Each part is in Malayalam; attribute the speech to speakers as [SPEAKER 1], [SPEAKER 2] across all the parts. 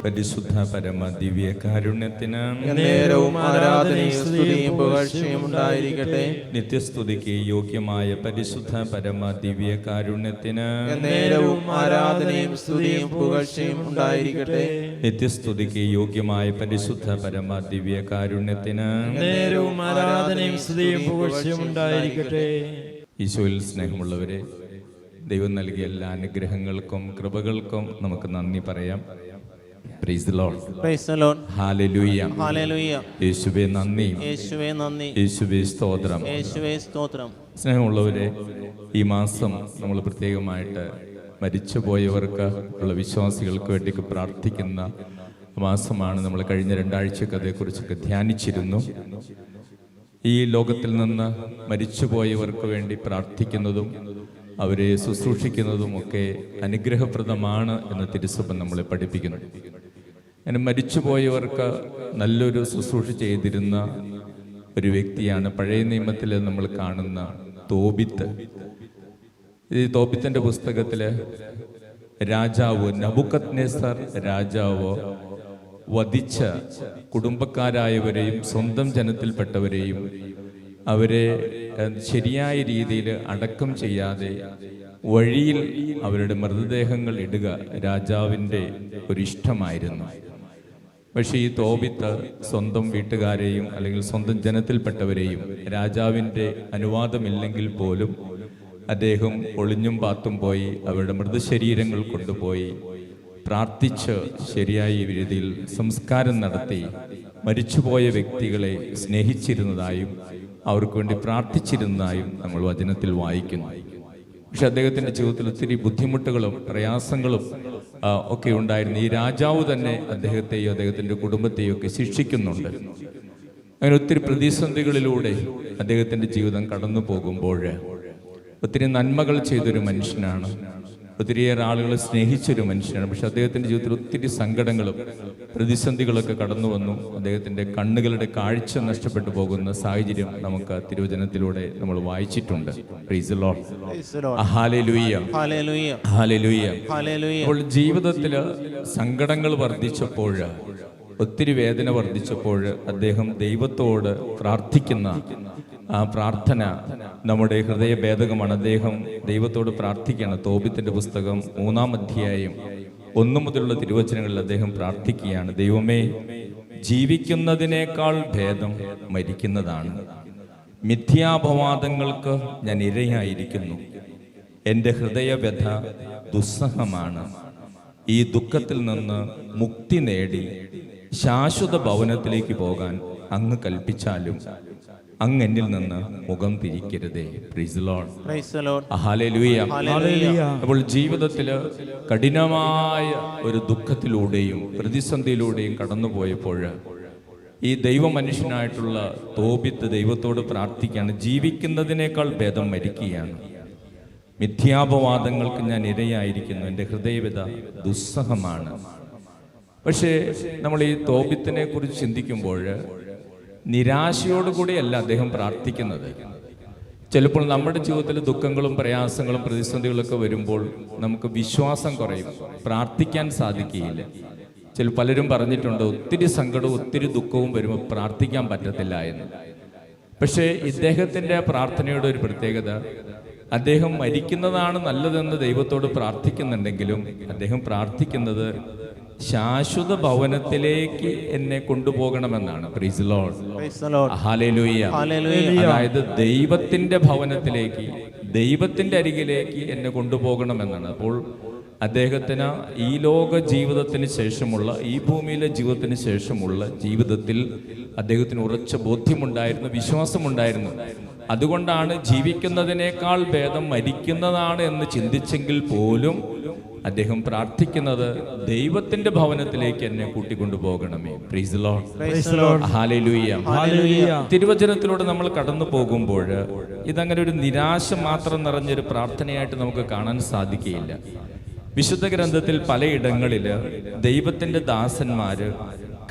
[SPEAKER 1] പരിശുദ്ധ പരമ ദിവ്യ കാരുണ്യത്തിന്
[SPEAKER 2] നേരവും ആരാധനയും സ്തുതിയും പുകഴ്ചയും ഉണ്ടായിരിക്കട്ടെ.
[SPEAKER 1] നിത്യസ്തുതിക്ക് യോഗ്യമായ പരിശുദ്ധ പരമ ദിവ്യ കാരുണ്യത്തിന്
[SPEAKER 2] നേരവും ആരാധനയും സ്തുതിയും പുകഴ്ചയും ഉണ്ടായിരിക്കട്ടെ.
[SPEAKER 1] നിത്യസ്തുതിക്ക് യോഗ്യമായ പരിശുദ്ധ പരമ ദിവ്യ കാരുണ്യത്തിന്
[SPEAKER 3] നേരവും ആരാധനയും സ്തുതിയും പുകഴ്ചയും ഉണ്ടായിരിക്കട്ടെ.
[SPEAKER 1] ഈശോയിൽ സ്നേഹമുള്ളവരെ, ദൈവം നൽകിയ എല്ലാ അനുഗ്രഹങ്ങൾക്കും കൃപകൾക്കും നമുക്ക് നന്ദി പറയാം. Price the lord.
[SPEAKER 2] Praise the lord.
[SPEAKER 1] ഹല്ലേലൂയ.
[SPEAKER 2] ഹല്ലേലൂയ.
[SPEAKER 1] യേശുവേ നന്ദി.
[SPEAKER 2] യേശുവേ നന്ദി.
[SPEAKER 1] യേശുവേ സ്തോത്രം.
[SPEAKER 2] യേശുവേ സ്തോത്രം.
[SPEAKER 1] സ്നേഹമുള്ളവരെ, ഈ മാസം നമ്മൾ പ്രത്യേകമായിട്ട് മരിച്ചുപോയവർക്ക് ഉള്ള വിശ്വാസികൾക്ക് വേണ്ടി പ്രാർത്ഥിക്കുന്ന മാസമാണ്. നമ്മൾ കഴിഞ്ഞ 2 ആഴ്ചക്ക് അതേക്കുറിച്ചൊക്കെ ധ്യാനിച്ചിരുന്നു. ഈ ലോകത്തിൽ നിന്ന് മരിച്ചുപോയവർക്ക് വേണ്ടി പ്രാർത്ഥിക്കുന്നതും അവരെ ശുശ്രൂഷിക്കുന്നതും ഒക്കെ അനുഗ്രഹപ്രദമാണ് എന്ന് തിരുസഭ നമ്മളെ പഠിപ്പിക്കുന്നു. അങ്ങനെ മരിച്ചുപോയവർക്ക് നല്ലൊരു ശുശ്രൂഷ ചെയ്തിരുന്ന ഒരു വ്യക്തിയാണ് പഴയ നിയമത്തിൽ നമ്മൾ കാണുന്ന തോബിത്ത്. ഈ തോബിത്തിന്റെ പുസ്തകത്തില് രാജാവ് നബൂഖദ്നേസർ രാജാവ് വധിച്ച കുടുംബക്കാരായവരെയും സ്വന്തം ജനത്തിൽപ്പെട്ടവരെയും അവരെ ശരിയായ രീതിയിൽ അടക്കം ചെയ്യാതെ വഴിയിൽ അവരുടെ മൃതദേഹങ്ങൾ ഇടുക രാജാവിൻ്റെ ഒരു ഇഷ്ടമായിരുന്നു. പക്ഷേ ഈ തോബിത്ത് സ്വന്തം വീട്ടുകാരെയും അല്ലെങ്കിൽ സ്വന്തം ജനത്തിൽപ്പെട്ടവരെയും രാജാവിൻ്റെ അനുവാദമില്ലെങ്കിൽ പോലും അദ്ദേഹം ഒളിഞ്ഞും പാത്തും പോയി അവരുടെ മൃതശരീരങ്ങൾ കൊണ്ടുപോയി പ്രാർത്ഥിച്ച് ശരിയായ രീതിയിൽ സംസ്കാരം നടത്തി മരിച്ചുപോയ വ്യക്തികളെ സ്നേഹിച്ചിരുന്നതായും അവർക്ക് വേണ്ടി പ്രാർത്ഥിച്ചിരുന്നതായും നമ്മൾ വചനത്തിൽ വായിക്കുന്നു. പക്ഷെ അദ്ദേഹത്തിൻ്റെ ജീവിതത്തിൽ ഒത്തിരി ബുദ്ധിമുട്ടുകളും പ്രയാസങ്ങളും ഒക്കെ ഉണ്ടായിരുന്നു. ഈ രാജാവ് തന്നെ അദ്ദേഹത്തെയും അദ്ദേഹത്തിൻ്റെ കുടുംബത്തെയും ഒക്കെ ശിക്ഷിക്കുന്നുണ്ട്. അങ്ങനെ ഒത്തിരി പ്രതിസന്ധികളിലൂടെ അദ്ദേഹത്തിൻ്റെ ജീവിതം കടന്നു പോകുമ്പോൾ ഒത്തിരി നന്മകൾ ചെയ്തൊരു മനുഷ്യനാണ്, ഒത്തിരിയേറെ ആളുകളെ സ്നേഹിച്ചൊരു മനുഷ്യനാണ്. പക്ഷെ അദ്ദേഹത്തിൻ്റെ ജീവിതത്തിൽ ഒത്തിരി സങ്കടങ്ങളും പ്രതിസന്ധികളൊക്കെ കടന്നു വന്നു. അദ്ദേഹത്തിൻ്റെ കണ്ണുകളുടെ കാഴ്ച നഷ്ടപ്പെട്ടു പോകുന്ന സാഹചര്യം നമുക്ക് തിരുവചനത്തിലൂടെ നമ്മൾ വായിച്ചിട്ടുണ്ട്. Price the lord. ഹല്ലേലൂയ.
[SPEAKER 2] ഹല്ലേലൂയ.
[SPEAKER 1] ഹല്ലേലൂയ.
[SPEAKER 2] ഹല്ലേലൂയ.
[SPEAKER 1] അപ്പോൾ ജീവിതത്തിൽ സങ്കടങ്ങൾ വർദ്ധിച്ചപ്പോൾ, ഒത്തിരി വേദന വർദ്ധിച്ചപ്പോൾ അദ്ദേഹം ദൈവത്തോട് പ്രാർത്ഥിക്കുന്ന ആ പ്രാർത്ഥന നമ്മുടെ ഹൃദയഭേദകമാണ്. അദ്ദേഹം ദൈവത്തോട് പ്രാർത്ഥിക്കുകയാണ്. തോബിത്തിന്റെ പുസ്തകം 3-ാം അധ്യായം 1 മുതലുള്ള തിരുവചനങ്ങളിൽ അദ്ദേഹം പ്രാർത്ഥിക്കുകയാണ്. ദൈവമേ, ജീവിക്കുന്നതിനേക്കാൾ ഭേദം മരിക്കുന്നതാണ്. മിഥ്യാപവാദങ്ങൾക്ക് ഞാൻ ഇരയായിരിക്കുന്നു. എൻ്റെ ഹൃദയവ്യഥ ദുസ്സഹമാണ്. ഈ ദുഃഖത്തിൽ നിന്ന് മുക്തി നേടി ശാശ്വത ഭവനത്തിലേക്ക് പോകാൻ അങ്ങ് കൽപ്പിച്ചാലും അങ്ങ് എന്നിൽ നിന്ന് മുഖം തിരിക്കരുതേ. Praise the lord.
[SPEAKER 2] Praise the lord.
[SPEAKER 1] ഹല്ലേലൂയ.
[SPEAKER 3] ഹല്ലേലൂയ.
[SPEAKER 1] അപ്പോൾ ജീവിതത്തിൽ കഠിനമായ ഒരു ദുഃഖത്തിലൂടെയും പ്രതിസന്ധിയിലൂടെയും കടന്നുപോയപ്പോൾ ഈ ദൈവമനുഷ്യനായിട്ടുള്ള തോബിത്ത് ദൈവത്തോട് പ്രാർത്ഥിക്കുകയാണ്. ജീവിക്കുന്നതിനേക്കാൾ ഭേദം മരിക്കുകയാണ്. മിഥ്യാപവാദങ്ങൾക്ക് ഞാൻ ഇരയായിരിക്കുന്നു. എൻ്റെ ഹൃദയവ്യഥ ദുസ്സഹമാണ്. പക്ഷേ നമ്മൾ ഈ തോബിത്തിനെ കുറിച്ച് ചിന്തിക്കുമ്പോൾ നിരാശയോടുകൂടിയല്ല അദ്ദേഹം പ്രാർത്ഥിക്കുന്നത്. ചിലപ്പോൾ നമ്മുടെ ജീവിതത്തിൽ ദുഃഖങ്ങളും പ്രയാസങ്ങളും പ്രതിസന്ധികളൊക്കെ വരുമ്പോൾ നമുക്ക് വിശ്വാസം കുറയും, പ്രാർത്ഥിക്കാൻ സാധിക്കുകയില്ല. പലരും പറഞ്ഞിട്ടുണ്ട്, ഒത്തിരി സങ്കടവും ഒത്തിരി ദുഃഖവും വരുമ്പോൾ പ്രാർത്ഥിക്കാൻ പറ്റത്തില്ല എന്ന്. പക്ഷേ ഇദ്ദേഹത്തിൻ്റെ പ്രാർത്ഥനയുടെ ഒരു പ്രത്യേകത, അദ്ദേഹം മരിക്കുന്നതാണ് നല്ലതെന്ന് ദൈവത്തോട് പ്രാർത്ഥിക്കുന്നുണ്ടെങ്കിലും അദ്ദേഹം പ്രാർത്ഥിക്കുന്നത് ശാശ്വത ഭവനത്തിലേക്ക് എന്നെ കൊണ്ടുപോകണമെന്നാണ്. Praise the lord. ഹല്ലേലൂയ. അതായത് ദൈവത്തിന്റെ ഭവനത്തിലേക്ക്, ദൈവത്തിന്റെ അരികിലേക്ക് എന്നെ കൊണ്ടുപോകണമെന്നാണ്. അപ്പോൾ അദ്ദേഹത്തിന് ഈ ലോക ജീവിതത്തിന് ശേഷമുള്ള, ഈ ഭൂമിയിലെ ജീവിതത്തിന് ശേഷമുള്ള ജീവിതത്തിൽ അദ്ദേഹത്തിന് ഉറച്ച ബോധ്യമുണ്ടായിരുന്നു, വിശ്വാസമുണ്ടായിരുന്നു. അതുകൊണ്ടാണ് ജീവിക്കുന്നതിനേക്കാൾ ഭേദം മരിക്കുന്നതാണ് എന്ന് ചിന്തിച്ചെങ്കിൽ പോലും അദ്ദേഹം പ്രാർത്ഥിക്കുന്നത് ദൈവത്തിന്റെ ഭവനത്തിലേക്ക് എന്നെ കൂട്ടിക്കൊണ്ടുപോകണമേ. Praise the lord. ഹല്ലേലൂയ. തിരുവചനത്തിലൂടെ നമ്മൾ കടന്നു പോകുമ്പോൾ ഇതങ്ങനെ ഒരു നിരാശ മാത്രം നിറഞ്ഞൊരു പ്രാർത്ഥനയായിട്ട് നമുക്ക് കാണാൻ സാധിക്കുകയില്ല. വിശുദ്ധ ഗ്രന്ഥത്തിൽ പലയിടങ്ങളിൽ ദൈവത്തിന്റെ ദാസന്മാര്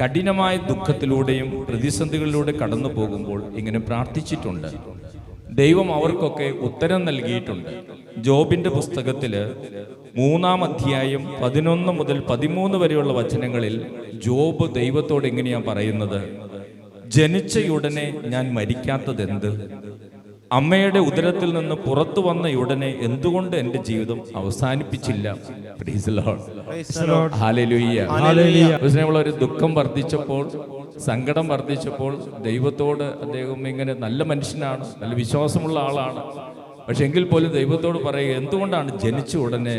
[SPEAKER 1] കഠിനമായ ദുഃഖത്തിലൂടെയും പ്രതിസന്ധികളിലൂടെ കടന്നു പോകുമ്പോൾ ഇങ്ങനെ പ്രാർത്ഥിച്ചിട്ടുണ്ട്. ദൈവം അവർക്കൊക്കെ ഉത്തരം നൽകിയിട്ടുണ്ട്. ജോബിന്റെ പുസ്തകത്തില് 3-ാം അധ്യായം 11 മുതൽ 13 വരെയുള്ള വചനങ്ങളിൽ ജോബ് ദൈവത്തോട് എങ്ങനെയാ പറയുന്നത്? ജനിച്ചയുടനെ ഞാൻ മരിക്കാത്തതെന്ത്? അമ്മയുടെ ഉദരത്തിൽ നിന്ന് പുറത്തു വന്നയുടനെ എന്തുകൊണ്ട് എൻ്റെ ജീവിതം അവസാനിപ്പിച്ചില്ല? Praise the lord. ഹല്ലേലൂയ. ഹല്ലേലൂയ. ഒരു ദുഃഖം വർദ്ധിച്ചപ്പോൾ, സങ്കടം വർദ്ധിച്ചപ്പോൾ ദൈവത്തോട് അദ്ദേഹം ഇങ്ങനെ നല്ല മനുഷ്യനാണ്, നല്ല വിശ്വാസമുള്ള ആളാണ്. പക്ഷെ എങ്കിൽ പോലും ദൈവത്തോട് പറയുക, എന്തുകൊണ്ടാണ് ജനിച്ച ഉടനെ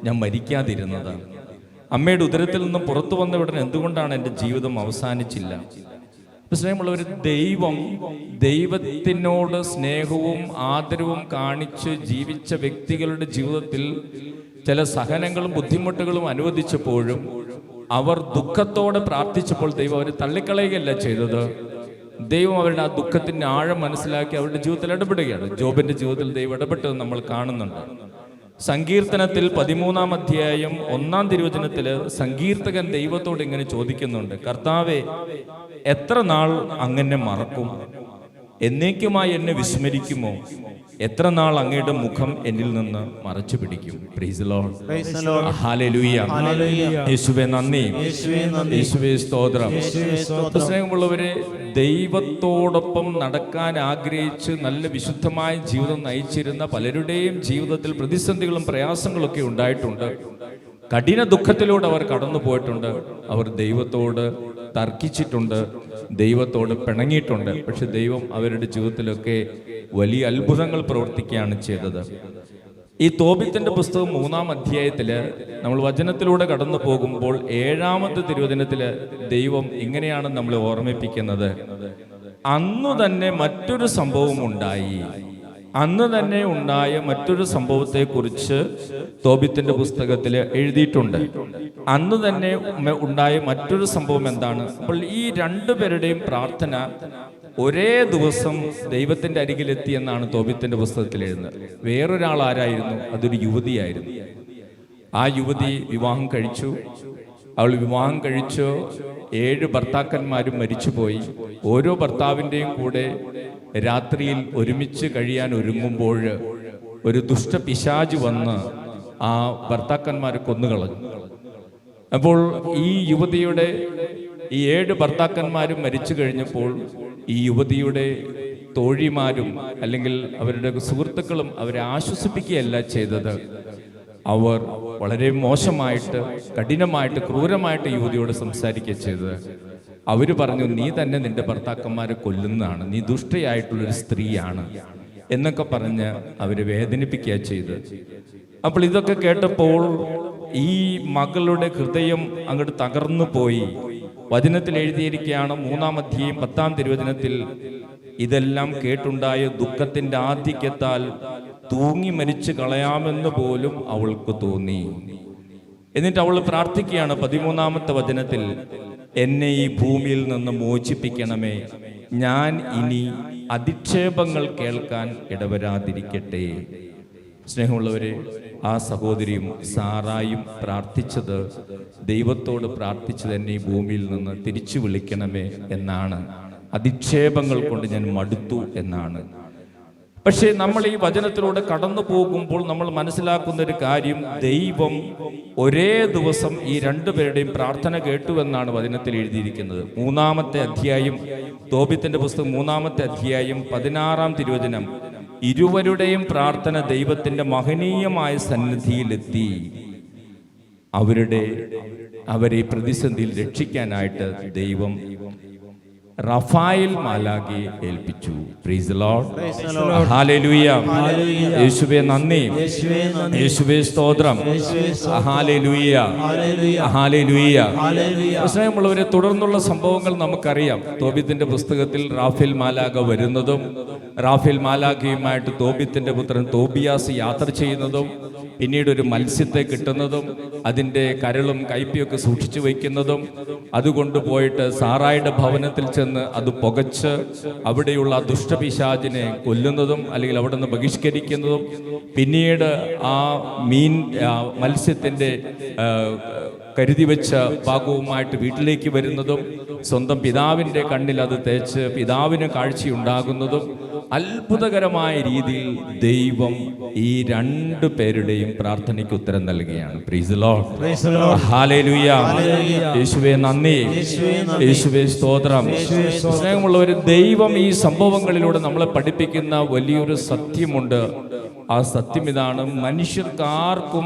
[SPEAKER 1] ഞാൻ മരിക്കാതിരുന്നത്? അമ്മയുടെ ഉദരത്തിൽ നിന്നും പുറത്തു വന്ന ഉടനെ എന്തുകൊണ്ടാണ് എൻ്റെ ജീവിതം അവസാനിച്ചില്ല? സ്നേഹമുള്ളവർ, ദൈവത്തിനോട് സ്നേഹവും ആദരവും കാണിച്ച് ജീവിച്ച വ്യക്തികളുടെ ജീവിതത്തിൽ ചില സഹനങ്ങളും ബുദ്ധിമുട്ടുകളും അനുവദിച്ചപ്പോഴും അവർ ദുഃഖത്തോടെ പ്രാർത്ഥിച്ചപ്പോൾ ദൈവം അവരെ തള്ളിക്കളയുകയല്ല ചെയ്തത്. ദൈവം അവരുടെ ആ ദുഃഖത്തിന്റെ ആഴം മനസ്സിലാക്കി അവരുടെ ജീവിതത്തിൽ ഇടപെടുകയാണ്. ജോബിന്റെ ജീവിതത്തിൽ ദൈവം ഇടപെട്ടത് നമ്മൾ കാണുന്നുണ്ട്. സങ്കീർത്തനത്തിൽ 13-ാം അധ്യായം 1-ാം തിരുവചനത്തില് സങ്കീർത്തകൻ ദൈവത്തോട് ഇങ്ങനെ ചോദിക്കുന്നുണ്ട്, കർത്താവേ, എത്ര നാൾ അങ്ങനെ മറക്കും? എന്നേക്കുമായി എന്നെ വിസ്മരിക്കുമോ? എത്ര നാൾ അങ്ങയുടെ മുഖം എന്നിൽ നിന്ന് മറച്ചു പിടിക്കും? Price the lord. ഹല്ലേലൂയ. യേശുവേ നന്ദി, യേശുവേ സ്തോത്രം. സ്നേഹമുള്ളവരെ, ദൈവത്തോടൊപ്പം നടക്കാൻ ആഗ്രഹിച്ച് നല്ല വിശുദ്ധമായ ജീവിതം നയിച്ചിരുന്ന പലരുടെയും ജീവിതത്തിൽ പ്രതിസന്ധികളും പ്രയാസങ്ങളൊക്കെ ഉണ്ടായിട്ടുണ്ട്. കഠിന ദുഃഖത്തിലൂടെ അവർ കടന്നു പോയിട്ടുണ്ട്. അവർ ദൈവത്തോട് തർക്കിച്ചിട്ടുണ്ട്, ദൈവത്തോട് പിണങ്ങിയിട്ടുണ്ട്. പക്ഷെ ദൈവം അവരുടെ ജീവിതത്തിലൊക്കെ വലിയ അത്ഭുതങ്ങൾ പ്രവർത്തിക്കുകയാണ് ചെയ്തത്. ഈ തോബിത്തിന്റെ പുസ്തകം 3-ാം അധ്യായത്തില് നമ്മൾ വചനത്തിലൂടെ കടന്നു പോകുമ്പോൾ 7-ാമത്തെ തിരുവചനത്തില് ദൈവം ഇങ്ങനെയാണ് നമ്മളെ ഓർമ്മിപ്പിക്കുന്നത്, അന്നു തന്നെ മറ്റൊരു സംഭവം ഉണ്ടായി. അന്ന് തന്നെ ഉണ്ടായ മറ്റൊരു സംഭവത്തെ കുറിച്ച് തോബിത്തിന്റെ പുസ്തകത്തിൽ എഴുതിയിട്ടുണ്ട്. അന്ന് തന്നെ ഉണ്ടായ മറ്റൊരു സംഭവം എന്താണ്? അപ്പോൾ ഈ രണ്ടുപേരുടെയും പ്രാർത്ഥന ഒരേ ദിവസം ദൈവത്തിന്റെ അരികിലെത്തി എന്നാണ് തോബിത്തിന്റെ പുസ്തകത്തിൽ എഴുതുന്നത്. വേറൊരാൾ ആരായിരുന്നു? അതൊരു യുവതിയായിരുന്നു. ആ യുവതി വിവാഹം കഴിച്ചു. അവൾ വിവാഹം കഴിച്ചു. 7 ഭർത്താക്കന്മാരും മരിച്ചുപോയി. ഓരോ ഭർത്താവിൻ്റെയും കൂടെ രാത്രിയിൽ ഒരുമിച്ച് കഴിയാൻ ഒരുങ്ങുമ്പോൾ ഒരു ദുഷ്ടപിശാച് വന്ന് ആ ഭർത്താക്കന്മാരെ കൊന്നുകളഞ്ഞു. അപ്പോൾ ഈ യുവതിയുടെ ഈ 7 ഭർത്താക്കന്മാരും മരിച്ചു കഴിഞ്ഞപ്പോൾ ഈ യുവതിയുടെ തോഴിമാരും അല്ലെങ്കിൽ അവരുടെ സുഹൃത്തുക്കളും അവരെ ആശ്വസിപ്പിക്കുകയല്ല ചെയ്തത്. അവർ വളരെ മോശമായിട്ട്, കഠിനമായിട്ട്, ക്രൂരമായിട്ട് യുവതിയോട് സംസാരിക്കുക ചെയ്തത്. അവർ പറഞ്ഞു, നീ തന്നെ നിന്റെ ഭർത്താക്കന്മാരെ കൊല്ലുന്നതാണ്, നീ ദുഷ്ടയായിട്ടുള്ളൊരു സ്ത്രീയാണ് എന്നൊക്കെ പറഞ്ഞ് അവരെ വേദനിപ്പിക്കുക ചെയ്ത്. അപ്പോൾ ഇതൊക്കെ കേട്ടപ്പോൾ ഈ മകളുടെ ഹൃദയം അങ്ങോട്ട് തകർന്നു പോയി. വചനത്തിൽ എഴുതിയിരിക്കുകയാണ്, 3-ാം അധ്യായം 10-ാം തിരുവചനത്തിൽ, ഇതെല്ലാം കേട്ടുണ്ടായ ദുഃഖത്തിന്റെ ആധിക്യത്താൽ തൂങ്ങി മരിച്ചു കളയാമെന്ന് പോലും അവൾക്ക് തോന്നി. എന്നിട്ട് അവൾ പ്രാർത്ഥിക്കുകയാണ് 13-ാമത്തെ വചനത്തിൽ, എന്നെ ഈ ഭൂമിയിൽ നിന്ന് മോചിപ്പിക്കണമേ, ഞാൻ ഇനി അധിക്ഷേപങ്ങൾ കേൾക്കാൻ ഇടവരാതിരിക്കട്ടെ. സ്നേഹമുള്ളവരെ, ആ സഹോദരിയും സാറായും പ്രാർത്ഥിച്ചത്, ദൈവത്തോട് പ്രാർത്ഥിച്ചത് എന്നെ ഈ ഭൂമിയിൽ നിന്ന് തിരിച്ചു വിളിക്കണമേ എന്നാണ്. അധിക്ഷേപങ്ങൾ കൊണ്ട് ഞാൻ മടുത്തു എന്നാണ്. പക്ഷേ നമ്മൾ ഈ വചനത്തിലൂടെ കടന്നു പോകുമ്പോൾ നമ്മൾ മനസ്സിലാക്കുന്ന ഒരു കാര്യം, ദൈവം ഒരേ ദിവസം ഈ രണ്ടുപേരുടെയും പ്രാർത്ഥന കേട്ടുവെന്നാണ് വചനത്തിൽ എഴുതിയിരിക്കുന്നത്. 3-ാമത്തെ അധ്യായം, തോബിത്തിന്റെ പുസ്തകം 3-ാമത്തെ അധ്യായം 16-ാം തിരുവചനം, ഇരുവരുടെയും പ്രാർത്ഥന ദൈവത്തിന്റെ മഹനീയമായ സന്നിധിയിലെത്തി അവരെ പ്രതിസന്ധിയിൽ രക്ഷിക്കാനായിട്ട് ദൈവം റഫായേൽ മാലാഖയെ ഏൽപ്പിച്ചു. Price the lord. ഹല്ലേലൂയ. യേശുവേ നന്ദി, യേശുവേ സ്തോത്രം. ഹല്ലേലൂയ, ഹല്ലേലൂയ. സ്നേഹമുള്ളവരെ, തുടർന്നുള്ള സംഭവങ്ങൾ നമുക്കറിയാം. തോബിത്തിന്റെ പുസ്തകത്തിൽ റാഫേൽ മാലാഖ വരുന്നതും റാഫേൽ മാലാഖയുമായിട്ട് തോബിത്തിന്റെ പുത്രൻ തോബിയാസ് യാത്ര ചെയ്യുന്നതും പിന്നീട് ഒരു മത്സ്യത്തെ കിട്ടുന്നതും അതിൻ്റെ കരളും കൈപ്പിയൊക്കെ സൂക്ഷിച്ചു വയ്ക്കുന്നതും അതുകൊണ്ട് പോയിട്ട് സാറായുടെ ഭവനത്തിൽ ചെന്ന് അത് പുകച്ച് അവിടെയുള്ള ദുഷ്ടപിശാചിനെ കൊല്ലുന്നതും അല്ലെങ്കിൽ അവിടെ നിന്ന് ബഹിഷ്കരിക്കുന്നതും പിന്നീട് ആ മത്സ്യത്തിൻ്റെ കരുതി വെച്ച ഭാഗവുമായിട്ട് വീട്ടിലേക്ക് വരുന്നതും സ്വന്തം പിതാവിൻ്റെ കണ്ണിൽ അത് തേച്ച് പിതാവിന് കാഴ്ചയുണ്ടാകുന്നതും അത്ഭുതകരമായ രീതിയിൽ ദൈവം ഈ 2 പേരുടെയും പ്രാർത്ഥനയ്ക്ക് ഉത്തരം നൽകുകയാണ്. Price the lord. ഹല്ലേലൂയ. യേശുവേ നന്ദി, യേശുവേ സ്തോത്രം. സ്നേഹമുള്ളവർ, ദൈവം ഈ സംഭവങ്ങളിലൂടെ നമ്മളെ പഠിപ്പിക്കുന്ന വലിയൊരു സത്യമുണ്ട്. ആ സത്യം ഇതാണ്: മനുഷ്യർക്കാർക്കും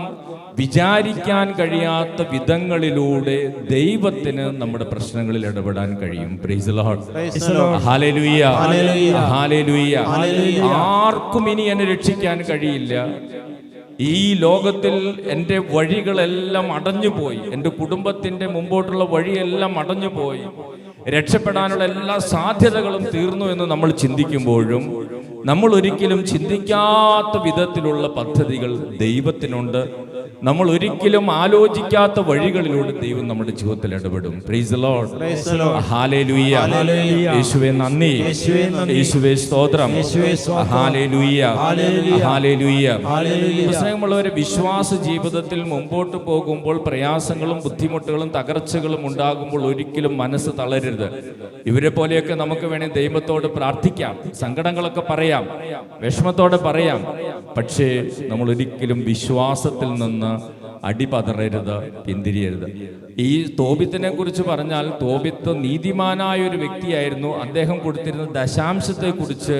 [SPEAKER 1] വിചാരിക്കാൻ കഴിയാത്ത വിധങ്ങളിലൂടെ ദൈവത്തിന് നമ്മുടെ പ്രശ്നങ്ങളിൽ ഇടപെടാൻ കഴിയും. Price the lord. ഹല്ലേലൂയ. ഹല്ലേലൂയ. ആർക്കും ഇനി എന്നെ രക്ഷിക്കാൻ കഴിയില്ല. ഈ ലോകത്തിൽ എൻ്റെ വഴികളെല്ലാം അടഞ്ഞുപോയി, എൻ്റെ കുടുംബത്തിൻ്റെ മുമ്പോട്ടുള്ള വഴിയെല്ലാം അടഞ്ഞുപോയി, രക്ഷപ്പെടാനുള്ള എല്ലാ സാധ്യതകളും തീർന്നു എന്ന് നമ്മൾ ചിന്തിക്കുമ്പോഴും നമ്മൾ ഒരിക്കലും ചിന്തിക്കാത്ത വിധത്തിലുള്ള പദ്ധതികൾ ദൈവത്തിനുണ്ട്. നമ്മൾ ഒരിക്കലും ആലോചിക്കാത്ത വഴികളിലൂടെ ദൈവം നമ്മുടെ ജീവിതത്തിൽ ഇടപെടും. Price the lord. ഹല്ലേലൂയ. യേശുവേ നന്ദി, യേശുവേ സ്തോത്രം. ഹല്ലേലൂയ. ഹല്ലേലൂയ. സ്നേഹമുള്ളവരെ, വിശ്വാസ ജീവിതത്തിൽ മുമ്പോട്ട് പോകുമ്പോൾ പ്രയാസങ്ങളും ബുദ്ധിമുട്ടുകളും തകർച്ചകളും ഉണ്ടാകുമ്പോൾ ഒരിക്കലും മനസ്സ് തളരരുത്. ഇവരെ പോലെയൊക്കെ നമുക്ക് വേണമെങ്കിൽ ദൈവത്തോട് പ്രാർത്ഥിക്കാം, സങ്കടങ്ങളൊക്കെ പറയാം, വിഷമത്തോടെ പറയാം. പക്ഷേ നമ്മൾ ഒരിക്കലും വിശ്വാസത്തിൽ നിന്ന് അടിപതറരുത്, പിന്തിരിയരുത്. ഈ തോബിത്തിനെ കുറിച്ച് പറഞ്ഞാൽ, തോബിത്ത് നീതിമാനായ ഒരു വ്യക്തിയായിരുന്നു. അദ്ദേഹം കൊടുത്തിരുന്ന ദശാംശത്തെ കുറിച്ച്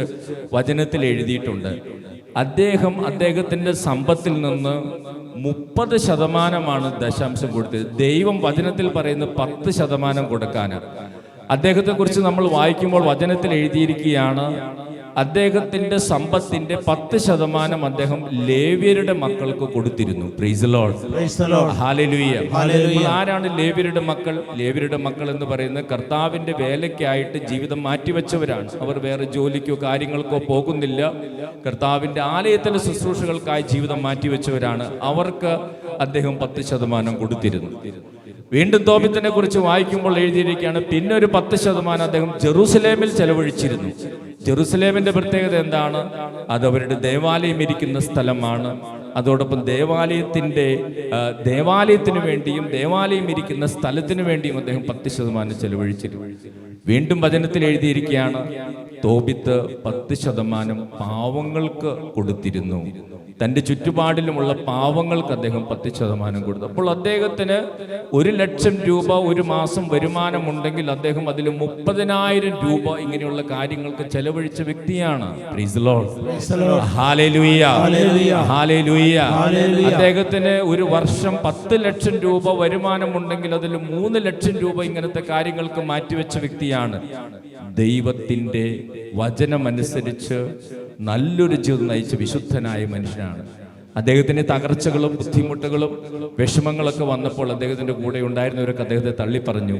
[SPEAKER 1] വചനത്തിൽ എഴുതിയിട്ടുണ്ട്. അദ്ദേഹത്തിൻ്റെ സമ്പത്തിൽ നിന്ന് 30% ദശാംശം കൊടുത്തത്. ദൈവം വചനത്തിൽ പറയുന്നത് 10% കൊടുക്കാനാണ്. അദ്ദേഹത്തെക്കുറിച്ച് നമ്മൾ വായിക്കുമ്പോൾ വചനത്തിൽ എഴുതിയിരിക്കുകയാണ്, അദ്ദേഹത്തിന്റെ സമ്പത്തിന്റെ 10% അദ്ദേഹം ലേവ്യരുടെ മക്കൾക്ക് കൊടുത്തിരുന്നു. Price the lord. ഹല്ലേലൂയ. ആരാണ് ലേവ്യരുടെ മക്കൾ? ലേവ്യരുടെ മക്കൾ എന്ന് പറയുന്നത് കർത്താവിന്റെ വേലയ്ക്കായിട്ട് ജീവിതം മാറ്റിവെച്ചവരാണ്. അവർ വേറെ ജോലിക്കോ കാര്യങ്ങൾക്കോ പോകുന്നില്ല, കർത്താവിന്റെ ആലയത്തിലെ ശുശ്രൂഷകൾക്കായി ജീവിതം മാറ്റിവെച്ചവരാണ്. അവർക്ക് അദ്ദേഹം 10% കൊടുത്തിരുന്നു. വീണ്ടും തോബിത്തിനെ കുറിച്ച് വായിക്കുമ്പോൾ എഴുതിയിരിക്കുകയാണ്, പിന്നെ ഒരു 10% അദ്ദേഹം ജെറൂസലേമിൽ ചെലവഴിച്ചിരുന്നു. ജെറൂസലേമിന്റെ പ്രത്യേകത എന്താണ്? അത് അവരുടെ ദേവാലയം ഇരിക്കുന്ന സ്ഥലമാണ്. അതോടൊപ്പം ദേവാലയത്തിന് വേണ്ടിയും ദേവാലയം ഇരിക്കുന്ന സ്ഥലത്തിന് വേണ്ടിയും അദ്ദേഹം 10% ചെലവഴിച്ചിരുന്നു. വീണ്ടും വചനത്തിൽ എഴുതിയിരിക്കുകയാണ്, തോബിത്ത് 10% പാവങ്ങൾക്ക് കൊടുത്തിരുന്നു. തൻ്റെ ചുറ്റുപാടിലുമുള്ള പാവങ്ങൾക്ക് അദ്ദേഹം 10% കൊടുത്തു. അപ്പോൾ അദ്ദേഹത്തിന് 1,00,000 രൂപ ഒരു മാസം വരുമാനമുണ്ടെങ്കിൽ അദ്ദേഹം അതിൽ 30,000 രൂപ ഇങ്ങനെയുള്ള കാര്യങ്ങൾക്ക് ചെലവഴിച്ച വ്യക്തിയാണ്. Price the lord. ഹല്ലേലൂയ. ഹല്ലേലൂയ. അദ്ദേഹത്തിന് ഒരു വർഷം 10,00,000 രൂപ വരുമാനമുണ്ടെങ്കിൽ അതിൽ 3,00,000 രൂപ ഇങ്ങനത്തെ കാര്യങ്ങൾക്ക് മാറ്റിവെച്ച വ്യക്തിയാണ്. ദൈവത്തിൻ്റെ വചനമനുസരിച്ച് നല്ലൊരു ജീവിതം നയിച്ച വിശുദ്ധനായ മനുഷ്യനാണ്. അദ്ദേഹത്തിന് തകർച്ചകളും ബുദ്ധിമുട്ടുകളും വിഷമങ്ങളൊക്കെ വന്നപ്പോൾ അദ്ദേഹത്തിന്റെ കൂടെ ഉണ്ടായിരുന്നവരൊക്കെ അദ്ദേഹത്തെ തള്ളിപ്പറഞ്ഞു.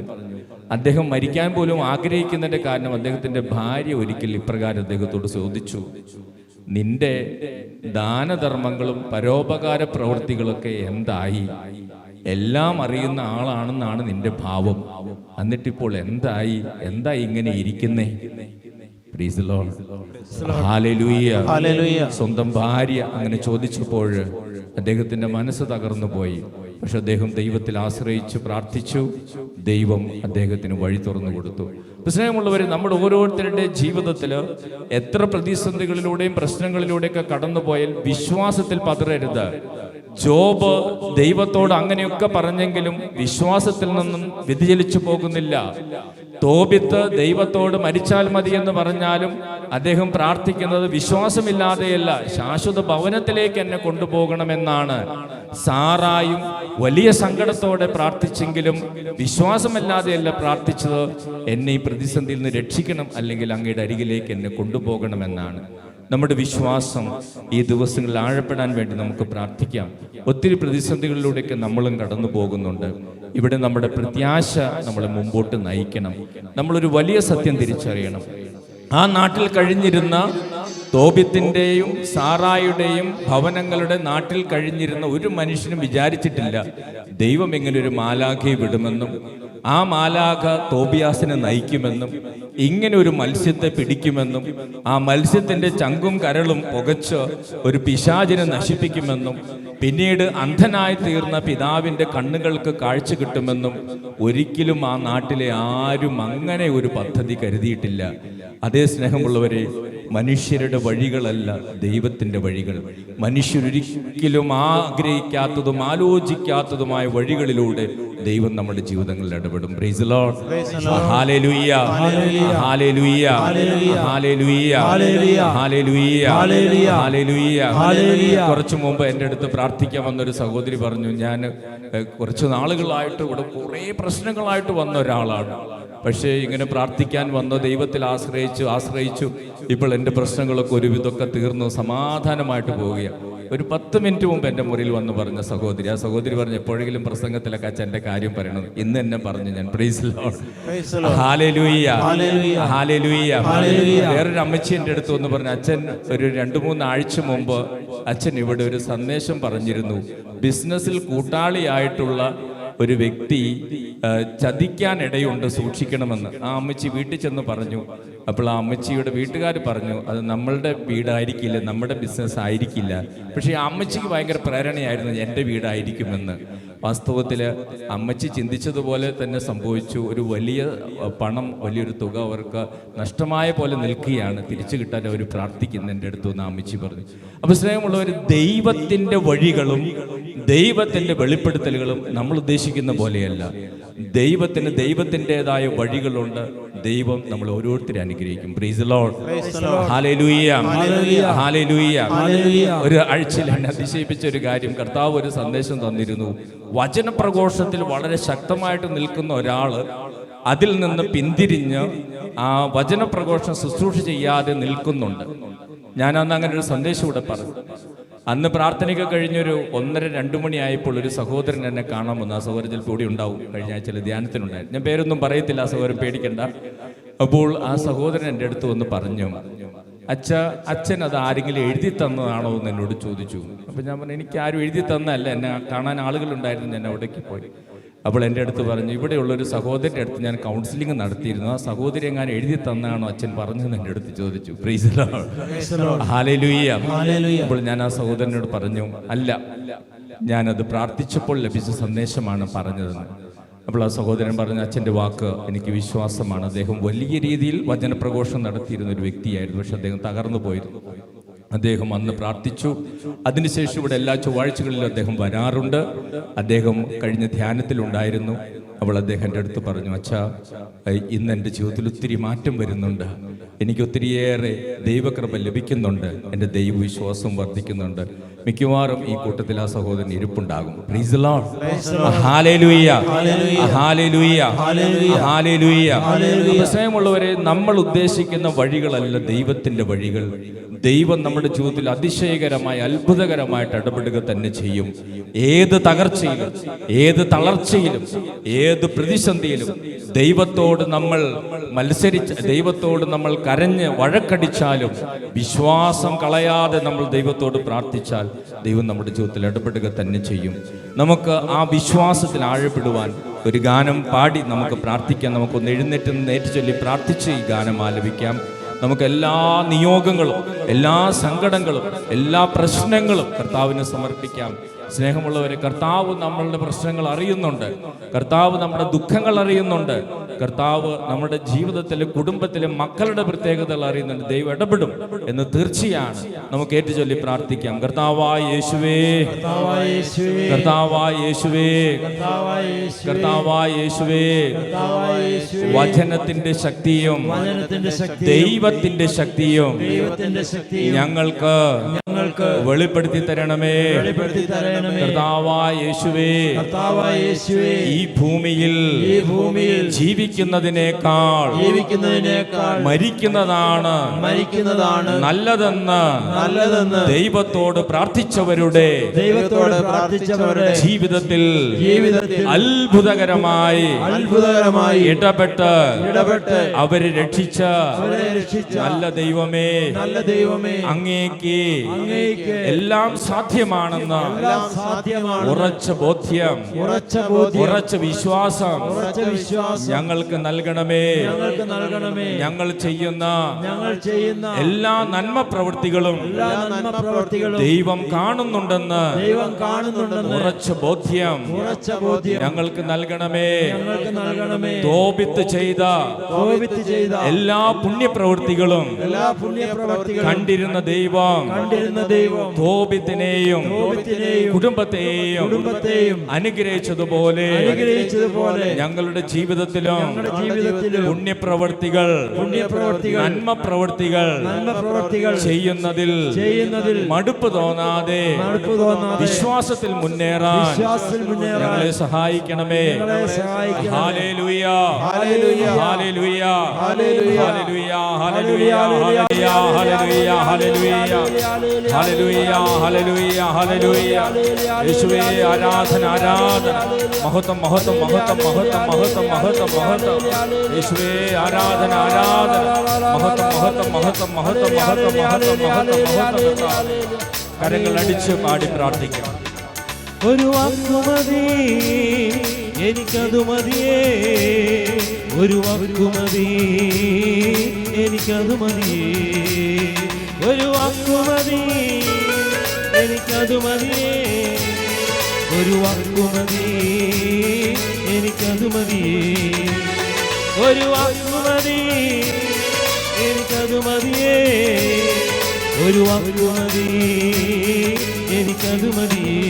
[SPEAKER 1] അദ്ദേഹം മരിക്കാൻ പോലും ആഗ്രഹിക്കുന്നതിന്റെ കാരണം അദ്ദേഹത്തിന്റെ ഭാര്യ ഒരിക്കൽ ഇപ്രകാരം അദ്ദേഹത്തോട് ചോദിച്ചു, നിന്റെ ദാനധർമ്മങ്ങളും പരോപകാര പ്രവൃത്തികളൊക്കെ എന്തായി? എല്ലാം അറിയുന്ന ആളാണെന്നാണ് നിന്റെ ഭാവം, എന്നിട്ടിപ്പോൾ എന്തായി ഇങ്ങനെ ഇരിക്കുന്നേ? Price the lord. ഹല്ലേലൂയ. സ്വന്തം ഭാര്യ അങ്ങനെ ചോദിച്ചപ്പോൾ അദ്ദേഹത്തിന്റെ മനസ്സ് തകർന്നു പോയി. പക്ഷെ അദ്ദേഹം ദൈവത്തിൽ ആശ്രയിച്ചു പ്രാർത്ഥിച്ചു. ദൈവം അദ്ദേഹത്തിന് വഴി തുറന്നു കൊടുത്തു. സ്നേഹമുള്ളവർ, നമ്മുടെ ഓരോരുത്തരുടെ ജീവിതത്തിൽ എത്ര പ്രതിസന്ധികളിലൂടെയും പ്രശ്നങ്ങളിലൂടെയൊക്കെ കടന്നുപോയാൽ വിശ്വാസത്തിൽ പതറരുത്. ജോബ് ദൈവത്തോട് അങ്ങനെയൊക്കെ പറഞ്ഞെങ്കിലും വിശ്വാസത്തിൽ നിന്നും വ്യതിചലിച്ചു പോകുന്നില്ല. തോബിത്ത് ദൈവത്തോട് മരിച്ചാൽ മതി എന്ന് പറഞ്ഞാലും അദ്ദേഹം പ്രാർത്ഥിക്കുന്നത് വിശ്വാസമില്ലാതെയല്ല, ശാശ്വത ഭവനത്തിലേക്ക് എന്നെ കൊണ്ടുപോകണമെന്നാണ്. സാറായും വലിയ സങ്കടത്തോടെ പ്രാർത്ഥിച്ചെങ്കിലും വിശ്വാസമില്ലാതെയല്ല പ്രാർത്ഥിച്ചത്, എന്നെ ഈ പ്രതിസന്ധിയിൽ നിന്ന് രക്ഷിക്കണം, അല്ലെങ്കിൽ അങ്ങയുടെ അരികിലേക്ക് എന്നെ കൊണ്ടുപോകണമെന്നാണ്. നമ്മുടെ വിശ്വാസം ഈ ദിവസങ്ങളിൽ ആഴപ്പെടാൻ വേണ്ടി നമുക്ക് പ്രാർത്ഥിക്കാം. ഒത്തിരി പ്രതിസന്ധികളിലൂടെയൊക്കെ നമ്മളും കടന്നു പോകുന്നുണ്ട്. ഇവിടെ നമ്മുടെ പ്രത്യാശ നമ്മളെ മുമ്പോട്ട് നയിക്കണം. നമ്മളൊരു വലിയ സത്യം തിരിച്ചറിയണം. ആ നാട്ടിൽ കഴിഞ്ഞിരുന്ന തോബിത്തിൻ്റെയും സാറായുടെയും ഭവനങ്ങളുടെ നാട്ടിൽ കഴിഞ്ഞിരുന്ന ഒരു മനുഷ്യനും വിചാരിച്ചിട്ടില്ല ദൈവം എങ്ങനെ ഒരു മാലാഖയെ വിടുമെന്നും ആ മാലാഖ തോബിയാസിനെ നയിക്കുമെന്നും ഇങ്ങനെ ഒരു മത്സ്യത്തെ പിടിക്കുമെന്നും ആ മത്സ്യത്തിന്റെ ചങ്കും കരളും പുകച്ച് ഒരു പിശാചിനെ നശിപ്പിക്കുമെന്നും പിന്നീട് അന്ധനായി തീർന്ന പിതാവിന്റെ കണ്ണുകൾക്ക് കാഴ്ച കിട്ടുമെന്നും ഒരിക്കലും ആ നാട്ടിലെ ആരും അങ്ങനെ ഒരു പദ്ധതി കരുതിയിട്ടില്ല. അതേ സ്നേഹമുള്ളവരെ, മനുഷ്യരുടെ വഴികളല്ല ദൈവത്തിന്റെ വഴികൾ. മനുഷ്യരൊരിക്കലും ആഗ്രഹിക്കാത്തതും ആലോചിക്കാത്തതുമായ വഴികളിലൂടെ ദൈവം നമ്മുടെ ജീവിതങ്ങളിൽ ഇടപെടും. Price the lord. ഹല്ലേലൂയ, ഹല്ലേലൂയ, ഹല്ലേലൂയ, ഹല്ലേലൂയ, ഹല്ലേലൂയ. കുറച്ചു മുമ്പ് എൻ്റെ അടുത്ത് പ്രാർത്ഥിക്കാൻ വന്നൊരു സഹോദരി പറഞ്ഞു, ഞാൻ കുറച്ച് നാളുകളായിട്ട് ഇവിടെ കുറേ പ്രശ്നങ്ങളായിട്ട് വന്ന ഒരാളാണ്. പക്ഷേ ഇങ്ങനെ പ്രാർത്ഥിക്കാൻ വന്നു, ദൈവത്തിൽ ആശ്രയിച്ചു ഇപ്പോൾ എൻ്റെ പ്രശ്നങ്ങളൊക്കെ ഒരുവിധമൊക്കെ തീർന്നു, സമാധാനമായിട്ട് പോവുകയാണ്. ഒരു 10 മിനിറ്റ് മുമ്പ് എൻ്റെ മുറിയിൽ വന്ന് പറഞ്ഞ സഹോദരി, ആ സഹോദരി പറഞ്ഞു, എപ്പോഴെങ്കിലും പ്രസംഗത്തിലൊക്കെ അച്ഛൻ്റെ കാര്യം പറയണം. ഇന്ന് എന്നെ പറഞ്ഞു ഞാൻ. Price the lord. ഹല്ലേലൂയ, ഹല്ലേലൂയ. വേറൊരു അമ്മച്ചി എൻ്റെ അടുത്ത് വന്ന് പറഞ്ഞു, അച്ഛൻ ഒരു 2-3 ആഴ്ച മുമ്പ് അച്ഛൻ ഇവിടെ ഒരു സന്ദേശം പറഞ്ഞിരുന്നു, ബിസിനസ്സിൽ കൂട്ടാളിയായിട്ടുള്ള ഒരു വ്യക്തി ചതിക്കാനിടയുണ്ട്, സൂക്ഷിക്കണമെന്ന്. ആ അമ്മച്ചി വീട്ടിൽ ചെന്ന് പറഞ്ഞു. അപ്പോൾ ആ അമ്മച്ചിയുടെ വീട്ടുകാർ പറഞ്ഞു, അത് നമ്മളുടെ വീടായിരിക്കില്ല, നമ്മുടെ ബിസിനസ് ആയിരിക്കില്ല. പക്ഷേ ആ അമ്മച്ചിക്ക് ഭയങ്കര പ്രേരണയായിരുന്നു എൻ്റെ വീടായിരിക്കുമെന്ന്. വാസ്തവത്തിൽ അമ്മച്ചി ചിന്തിച്ചതുപോലെ തന്നെ സംഭവിച്ചു. ഒരു വലിയ പണം, വലിയൊരു തുക അവർക്ക് നഷ്ടമായ പോലെ നിൽക്കുകയാണ്. തിരിച്ചു കിട്ടാൻ അവർ പ്രാർത്ഥിക്കുന്നു എൻ്റെ അടുത്ത് എന്ന് അമ്മച്ചി പറഞ്ഞു. അപ്പോൾ സ്നേഹമുള്ളവർ, ദൈവത്തിൻ്റെ വഴികളും ദൈവത്തിൻ്റെ വെളിപ്പെടുത്തലുകളും നമ്മൾ ഉദ്ദേശിക്കുന്ന പോലെയല്ല. ദൈവത്തിന് ദൈവത്തിൻ്റെതായ വഴികളുണ്ട്. ദൈവം നമ്മൾ ഓരോരുത്തരെ അനുഗ്രഹിക്കും. Price the lord. ഹല്ലേലൂയ, ഹല്ലേലൂയ. ഒരു ആഴ്ചയിൽ എന്നെ അതിശയിപ്പിച്ച ഒരു കാര്യം, കർത്താവ് ഒരു സന്ദേശം തന്നിരുന്നു. വചനപ്രഘോഷത്തിൽ വളരെ ശക്തമായിട്ട് നിൽക്കുന്ന ഒരാൾ അതിൽ നിന്ന് പിന്തിരിഞ്ഞ് ആ വചനപ്രഘോഷം ശുശ്രൂഷ ചെയ്യാതെ നിൽക്കുന്നുണ്ട്. ഞാൻ അന്ന് അങ്ങനെ ഒരു സന്ദേശം ഇവിടെ പറഞ്ഞു. അന്ന് പ്രാർത്ഥനയ്ക്ക് കഴിഞ്ഞൊരു 1:30-2 മണിയായപ്പോൾ ഒരു സഹോദരൻ എന്നെ കാണാൻ വന്നു. ആ സഹോദരത്തിൽ കൂടി ഉണ്ടാവും, കഴിഞ്ഞ ആഴ്ചയിൽ ധ്യാനത്തിനുണ്ടായിരുന്നു. ഞാൻ പേരൊന്നും പറയത്തില്ല, ആ സഹോദരൻ പേടിക്കണ്ട. അപ്പോൾ ആ സഹോദരൻ എൻ്റെ അടുത്ത് വന്ന് പറഞ്ഞു, അച്ഛൻ അത് ആരെങ്കിലും എഴുതി തന്നതാണോ എന്ന് എന്നോട് ചോദിച്ചു. അപ്പോൾ ഞാൻ പറഞ്ഞു, എനിക്ക് ആരും എഴുതി തന്നതല്ല, എന്നെ കാണാൻ ആളുകളുണ്ടായിരുന്നു, ഞാൻ അവിടേക്ക് പോയി. അപ്പോൾ എൻ്റെ അടുത്ത് പറഞ്ഞു, ഇവിടെയുള്ളൊരു സഹോദരൻ്റെ അടുത്ത് ഞാൻ കൗൺസിലിംഗ് നടത്തിയിരുന്നു, ആ സഹോദരി എങ്ങാനും എഴുതി തന്നാണോ അച്ഛൻ പറഞ്ഞതെന്ന് എൻ്റെ അടുത്ത് ചോദിച്ചു. Price the lord. ഹല്ലേലൂയ. അപ്പോൾ ഞാൻ ആ സഹോദരനോട് പറഞ്ഞു, അല്ല, ഞാനത് പ്രാർത്ഥിച്ചപ്പോൾ ലഭിച്ച സന്ദേശമാണ് പറഞ്ഞതെന്ന്. അപ്പോൾ ആ സഹോദരൻ പറഞ്ഞു, അച്ഛൻ്റെ വാക്ക് എനിക്ക് വിശ്വാസമാണ്. അദ്ദേഹം വലിയ രീതിയിൽ വചനപ്രഘോഷം നടത്തിയിരുന്ന ഒരു വ്യക്തിയായിരുന്നു. പക്ഷെ അദ്ദേഹം തകർന്നു പോയിരുന്നു. അദ്ദേഹം അന്ന് പ്രാർത്ഥിച്ചു. അതിനുശേഷം ഇവിടെ എല്ലാ ചൊവ്വാഴ്ചകളിലും അദ്ദേഹം വരാറുണ്ട്. അദ്ദേഹം കഴിഞ്ഞ ധ്യാനത്തിലുണ്ടായിരുന്നു. അപ്പോൾ അദ്ദേഹം എൻ്റെ അടുത്ത് പറഞ്ഞു, അച്ഛാ, ഇന്ന് എൻ്റെ ജീവിതത്തിൽ ഒത്തിരി മാറ്റം വരുന്നുണ്ട്, എനിക്ക് ഒത്തിരിയേറെ ദൈവകൃപ ലഭിക്കുന്നുണ്ട്, എൻ്റെ ദൈവവിശ്വാസം വർദ്ധിക്കുന്നുണ്ട്. മിക്കവാറും ഈ കൂട്ടത്തിൽ ആ സഹോദരൻ ഇരിപ്പുണ്ടാകും. Praise the lord. ഹല്ലേലൂയ, ഹല്ലേലൂയ, ഹല്ലേലൂയ. സ്നേഹമുള്ളവരെ, നമ്മൾ ഉദ്ദേശിക്കുന്ന വഴികളല്ല ദൈവത്തിൻ്റെ വഴികൾ. ദൈവം നമ്മുടെ ജീവിതത്തിൽ അതിശയകരമായി അത്ഭുതകരമായിട്ട് ഇടപെടുക തന്നെ ചെയ്യും. ഏത് തകർച്ചയിലും, ഏത് തളർച്ചയിലും, ഏത് പ്രതിസന്ധിയിലും ദൈവത്തോട് നമ്മൾ ദൈവത്തോട് നമ്മൾ കരഞ്ഞ് വഴക്കടിച്ചാലും വിശ്വാസം കളയാതെ നമ്മൾ ദൈവത്തോട് പ്രാർത്ഥിച്ചാൽ ദൈവം നമ്മുടെ ജീവിതത്തിൽ ഇടപെടുക തന്നെ ചെയ്യും. നമുക്ക് ആ വിശ്വാസത്തിൽ ആഴപ്പെടുവാൻ ഒരു ഗാനം പാടി നമുക്ക് പ്രാർത്ഥിക്കാം. നമുക്കൊന്ന് എഴുന്നേറ്റ് ചൊല്ലി പ്രാർത്ഥിച്ച് ഈ ഗാനം ആലപിക്കാം. നമുക്ക് എല്ലാ നിയോഗങ്ങളും, എല്ലാ സങ്കടങ്ങളും, എല്ലാ പ്രശ്നങ്ങളും കർത്താവിന് സമർപ്പിക്കാം. സ്നേഹമുള്ളവരെ, കർത്താവ് നമ്മളുടെ പ്രശ്നങ്ങൾ അറിയുന്നുണ്ട്, കർത്താവ് നമ്മുടെ ദുഃഖങ്ങൾ അറിയുന്നുണ്ട്, കർത്താവ് നമ്മുടെ ജീവിതത്തിലെ കുടുംബത്തിലെ മക്കളുടെ പ്രത്യേകതകൾ അറിയുന്നുണ്ട്. ദൈവം ഇടപെടും എന്ന് തീർച്ചയാണ്. നമുക്ക് ഏറ്റുചൊല്ലി പ്രാർത്ഥിക്കാം. കർത്താവായ യേശുവേ, കർത്താവായ യേശുവേ, കർത്താവായ യേശുവേ, വചനത്തിന്റെ ശക്തിയും ദൈവത്തിന്റെ ശക്തിയും ഞങ്ങൾക്ക് വെളിപ്പെടുത്തി തരണമേ. കർത്താവായ യേശുവേ, ഈ ഭൂമിയിൽ ജീവിക്കുന്നതിനേക്കാൾ മരിക്കുന്നതാണ് നല്ലതെന്ന് ദൈവത്തോട് പ്രാർത്ഥിച്ചവരുടെ ജീവിതത്തിൽ അത്ഭുതകരമായി ഇടപെട്ട് അവരെ രക്ഷിച്ച നല്ല ദൈവമേ, അങ്ങേക്ക്
[SPEAKER 3] അങ്ങേയ്ക്ക്
[SPEAKER 1] എല്ലാം സാധ്യമാണെന്ന്
[SPEAKER 3] എല്ലാം സാധ്യമാണ്.
[SPEAKER 1] ഉറച്ച ബോധ്യം,
[SPEAKER 3] ഉറച്ച ബോധ്യം,
[SPEAKER 1] ഉറച്ച വിശ്വാസം
[SPEAKER 3] ഉറച്ച വിശ്വാസം
[SPEAKER 1] ഞങ്ങൾക്ക് നൽകണമേ.
[SPEAKER 3] ഞങ്ങൾക്ക് നൽകണമേ.
[SPEAKER 1] ഞങ്ങൾ ചെയ്യുന്ന
[SPEAKER 3] എല്ലാ
[SPEAKER 1] നന്മ പ്രവൃത്തികളും
[SPEAKER 3] നന്മ പ്രവൃത്തികളും
[SPEAKER 1] ദൈവം കാണുന്നുണ്ടെന്ന്
[SPEAKER 3] ദൈവം കാണുന്നുണ്ടെന്ന്
[SPEAKER 1] ഉറച്ച ബോധ്യം ഞങ്ങൾക്ക് നൽകണമേ. തോപിത്ത് ചെയ്ത എല്ലാ പുണ്യപ്രവൃത്തികളും കണ്ടിരുന്ന ദൈവം തോപിത്തിനെയും കുടുംബത്തെയും അനുഗ്രഹിച്ചതുപോലെ ഞങ്ങളുടെ ജീവിതത്തിലും പുണ്യപ്രവൃത്തികൾ നന്മ പ്രവൃത്തികൾ ചെയ്യുന്നതിൽ മടുപ്പ് തോന്നാതെ വിശ്വാസത്തിൽ മുന്നേറാൻ ഞങ്ങളെ സഹായിക്കണമേ. ഹല്ലേലൂയ, ഹല്ലേലൂയ, ഹല്ലേലൂയ, ഹല്ലേലൂയ, ഹല്ലേലൂയ, ഹല്ലേലൂയ, ഹല്ലേലൂയ, ഹല്ലേലൂയ, ഹല്ലേലൂയ. യേശുവേ, ആരാധന, ആരാധന, മഹത്വം, മഹത്വം, മഹത്വം, മഹത്വം, മഹത്വം, മഹത്വം, മഹത്വം. യേശുവേ, ആരാധന, ആരാധന, മഹത്വം, മഹത്വം, മഹത്വം, മഹത്വം, മഹത്വം, മഹത്വം, മഹത്വം, മഹത്വം. കരങ്ങൾ അടിച്ച് പാടി പ്രാർത്ഥിക്കാം.
[SPEAKER 4] ഒരു വാക്കുമതി എനിക്കതു മതിയേ, ഒരു വാക്കുമതി എനിക്കതു മതിയേ, ഒരു വാക്കുമതി എനിക്കതു മതിയേ, ഒരു വാക്കുമതി എനിക്കതു മതിയേ, ഒരു വാക്കുമതി എനിക്കതു മതിയേ, ഒരു വാക്കുമതി എനിക്കതു മതിയേ.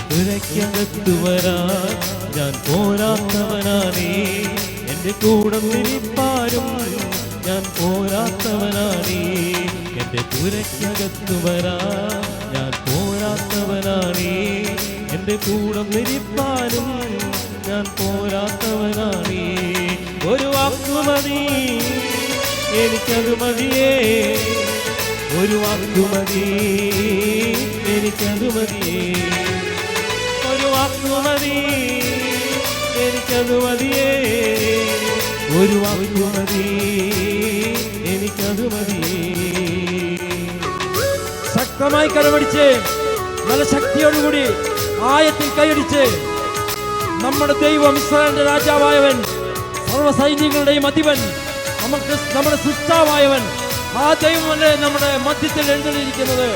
[SPEAKER 4] തുരയ്ക്കകത്തു വരാൻ ഞാൻ പോരാത്തവനാണേ, എൻ്റെ കൂടെ നിൽപ്പാനും ഞാൻ പോരാത്തവനാണേ, എൻ്റെ തുരയ്ക്കകത്തു വരാൻ ഞാൻ പോരാത്തവനാണേ, എൻ്റെ കൂടെ നിൽപ്പാനും ഞാൻ പോരാത്തവനാണേ. ഒരു വാക്കുമതി എനിക്കതു മതിയേ, ഒരു വാക്കുമതി എനിക്കതു മതിയേ, ഒരു വാക്കുമതി എനിക്കതു മതിയേ, ഒരു വാക്കുമതി എനിക്കതു മതിയേ.
[SPEAKER 3] ശക്തമായി കരമടിച്ച് നല്ല ശക്തിയോടുകൂടി ആയത്തിൽ കൈയടിച്ച് നമ്മുടെ ദൈവം, ഇസ്രായേലിന്റെ രാജാവായവൻ, സർവ്വസൈന്യങ്ങളുടെയും അധിപൻ, നമ്മുടെ സൃഷ്ടാവായവൻ, ആ ദൈവമല്ലേ നമ്മുടെ മധ്യത്തിൽ എഴുന്നള്ളിയിരിക്കുന്നത്.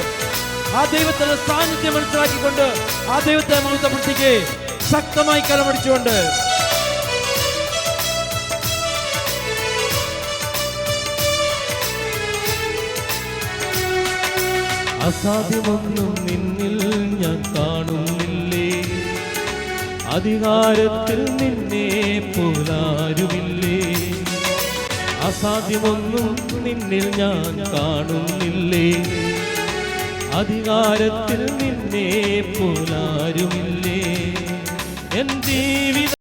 [SPEAKER 3] ആ ദൈവത്തിന്റെ സാന്നിധ്യം മനസ്സിലാക്കിക്കൊണ്ട് ആ ദൈവത്തെ മഹത്വപ്പെടുത്തിക്ക് ശക്തമായി കരമടിച്ചുകൊണ്ട്.
[SPEAKER 4] അസാധ്യമൊന്നും നിന്നിൽ ഞാൻ കാണുന്നില്ലേ, അധികാരത്തിൽ നിന്നെ പോലാരുമില്ലേ, അസാധ്യമൊന്നും നിന്നിൽ ഞാൻ കാണുന്നില്ലേ, അധികാരത്തിൽ നിന്നെ പോലാരുമില്ലേ. എൻ ജീവിത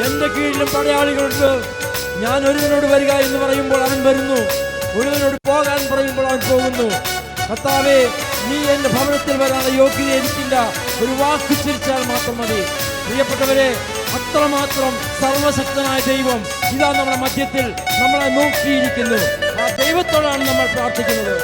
[SPEAKER 3] എന്റെ കീഴിലും പടയാളികളുണ്ട്. ഞാൻ ഒരുവനോട് വരിക എന്ന് പറയുമ്പോൾ അവൻ വരുന്നു, ഒരുവനോട് പോകാൻ പറയുമ്പോൾ അവൻ പോകുന്നു. കർത്താവേ, നീ എന്റെ ഭവനത്തിൽ വരാനുള്ള യോഗ്യത എനിക്കില്ല, ഒരു വാക്ക് ചിരിച്ചാൽ മാത്രം മതി. പ്രിയപ്പെട്ടവരെ, അത്രമാത്രം സർവശക്തനായ ദൈവം ഇതാ നമ്മുടെ മധ്യത്തിൽ നമ്മളെ നോക്കിയിരിക്കുന്നു. ആ ദൈവത്തോടാണ് നമ്മൾ പ്രാർത്ഥിക്കുന്നത്.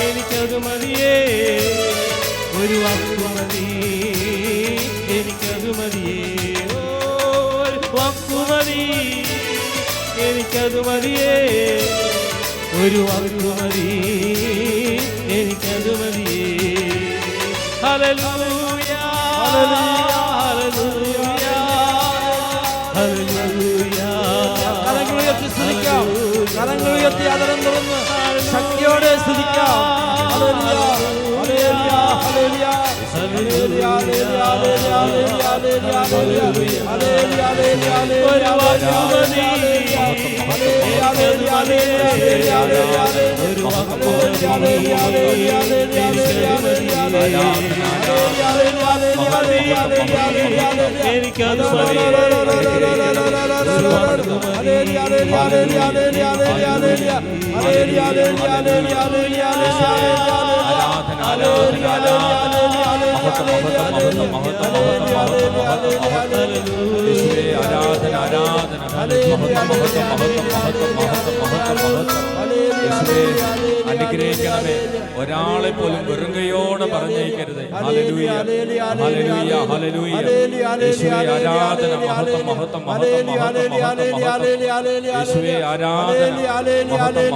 [SPEAKER 4] എനിക്കത് മതിയേ, ഒരു വാക്കു മതി, എനിക്കത് മതിയേ, ഒരു വാക്കു മതി, എനിക്കത് മതിയേ, ഒരു വാക്കു മതി, എനിക്കത് മതിയേ. ഹല്ലേലൂയ, ഹല്ലേലൂയ, ഹല്ലേലൂയ.
[SPEAKER 3] കരങ്ങൾ ഉയർത്തി സ്തുതിക്കാം. കരങ്ങൾ ഉയർത്തി ആദരം തുറന്ന് ശക്തിയോടെ സ്തുതിക്കാം. ഹല്ലേലൂയ, ഹല്ലേലൂയ, ഹല്ലേലൂയ, ഹല്ലേലൂയ, ഹല്ലേലൂയ, ഹല്ലേലൂയ,
[SPEAKER 1] അനുഗ്രഹിക്കണമേ. ഒരാളെ പോലും വെറുങ്കയോടെ പറഞ്ഞേക്കരുത്. ഹല്ലേലൂയ, ഹല്ലേലൂയ, ഹല്ലേലൂയ. യേശുവേ ആരാധന, മഹത്വം, മഹത്വം, മഹത്വം, മഹത്വം, മഹത്വം. യേശുവേ ആരാധന, മഹത്വം, മഹത്വം,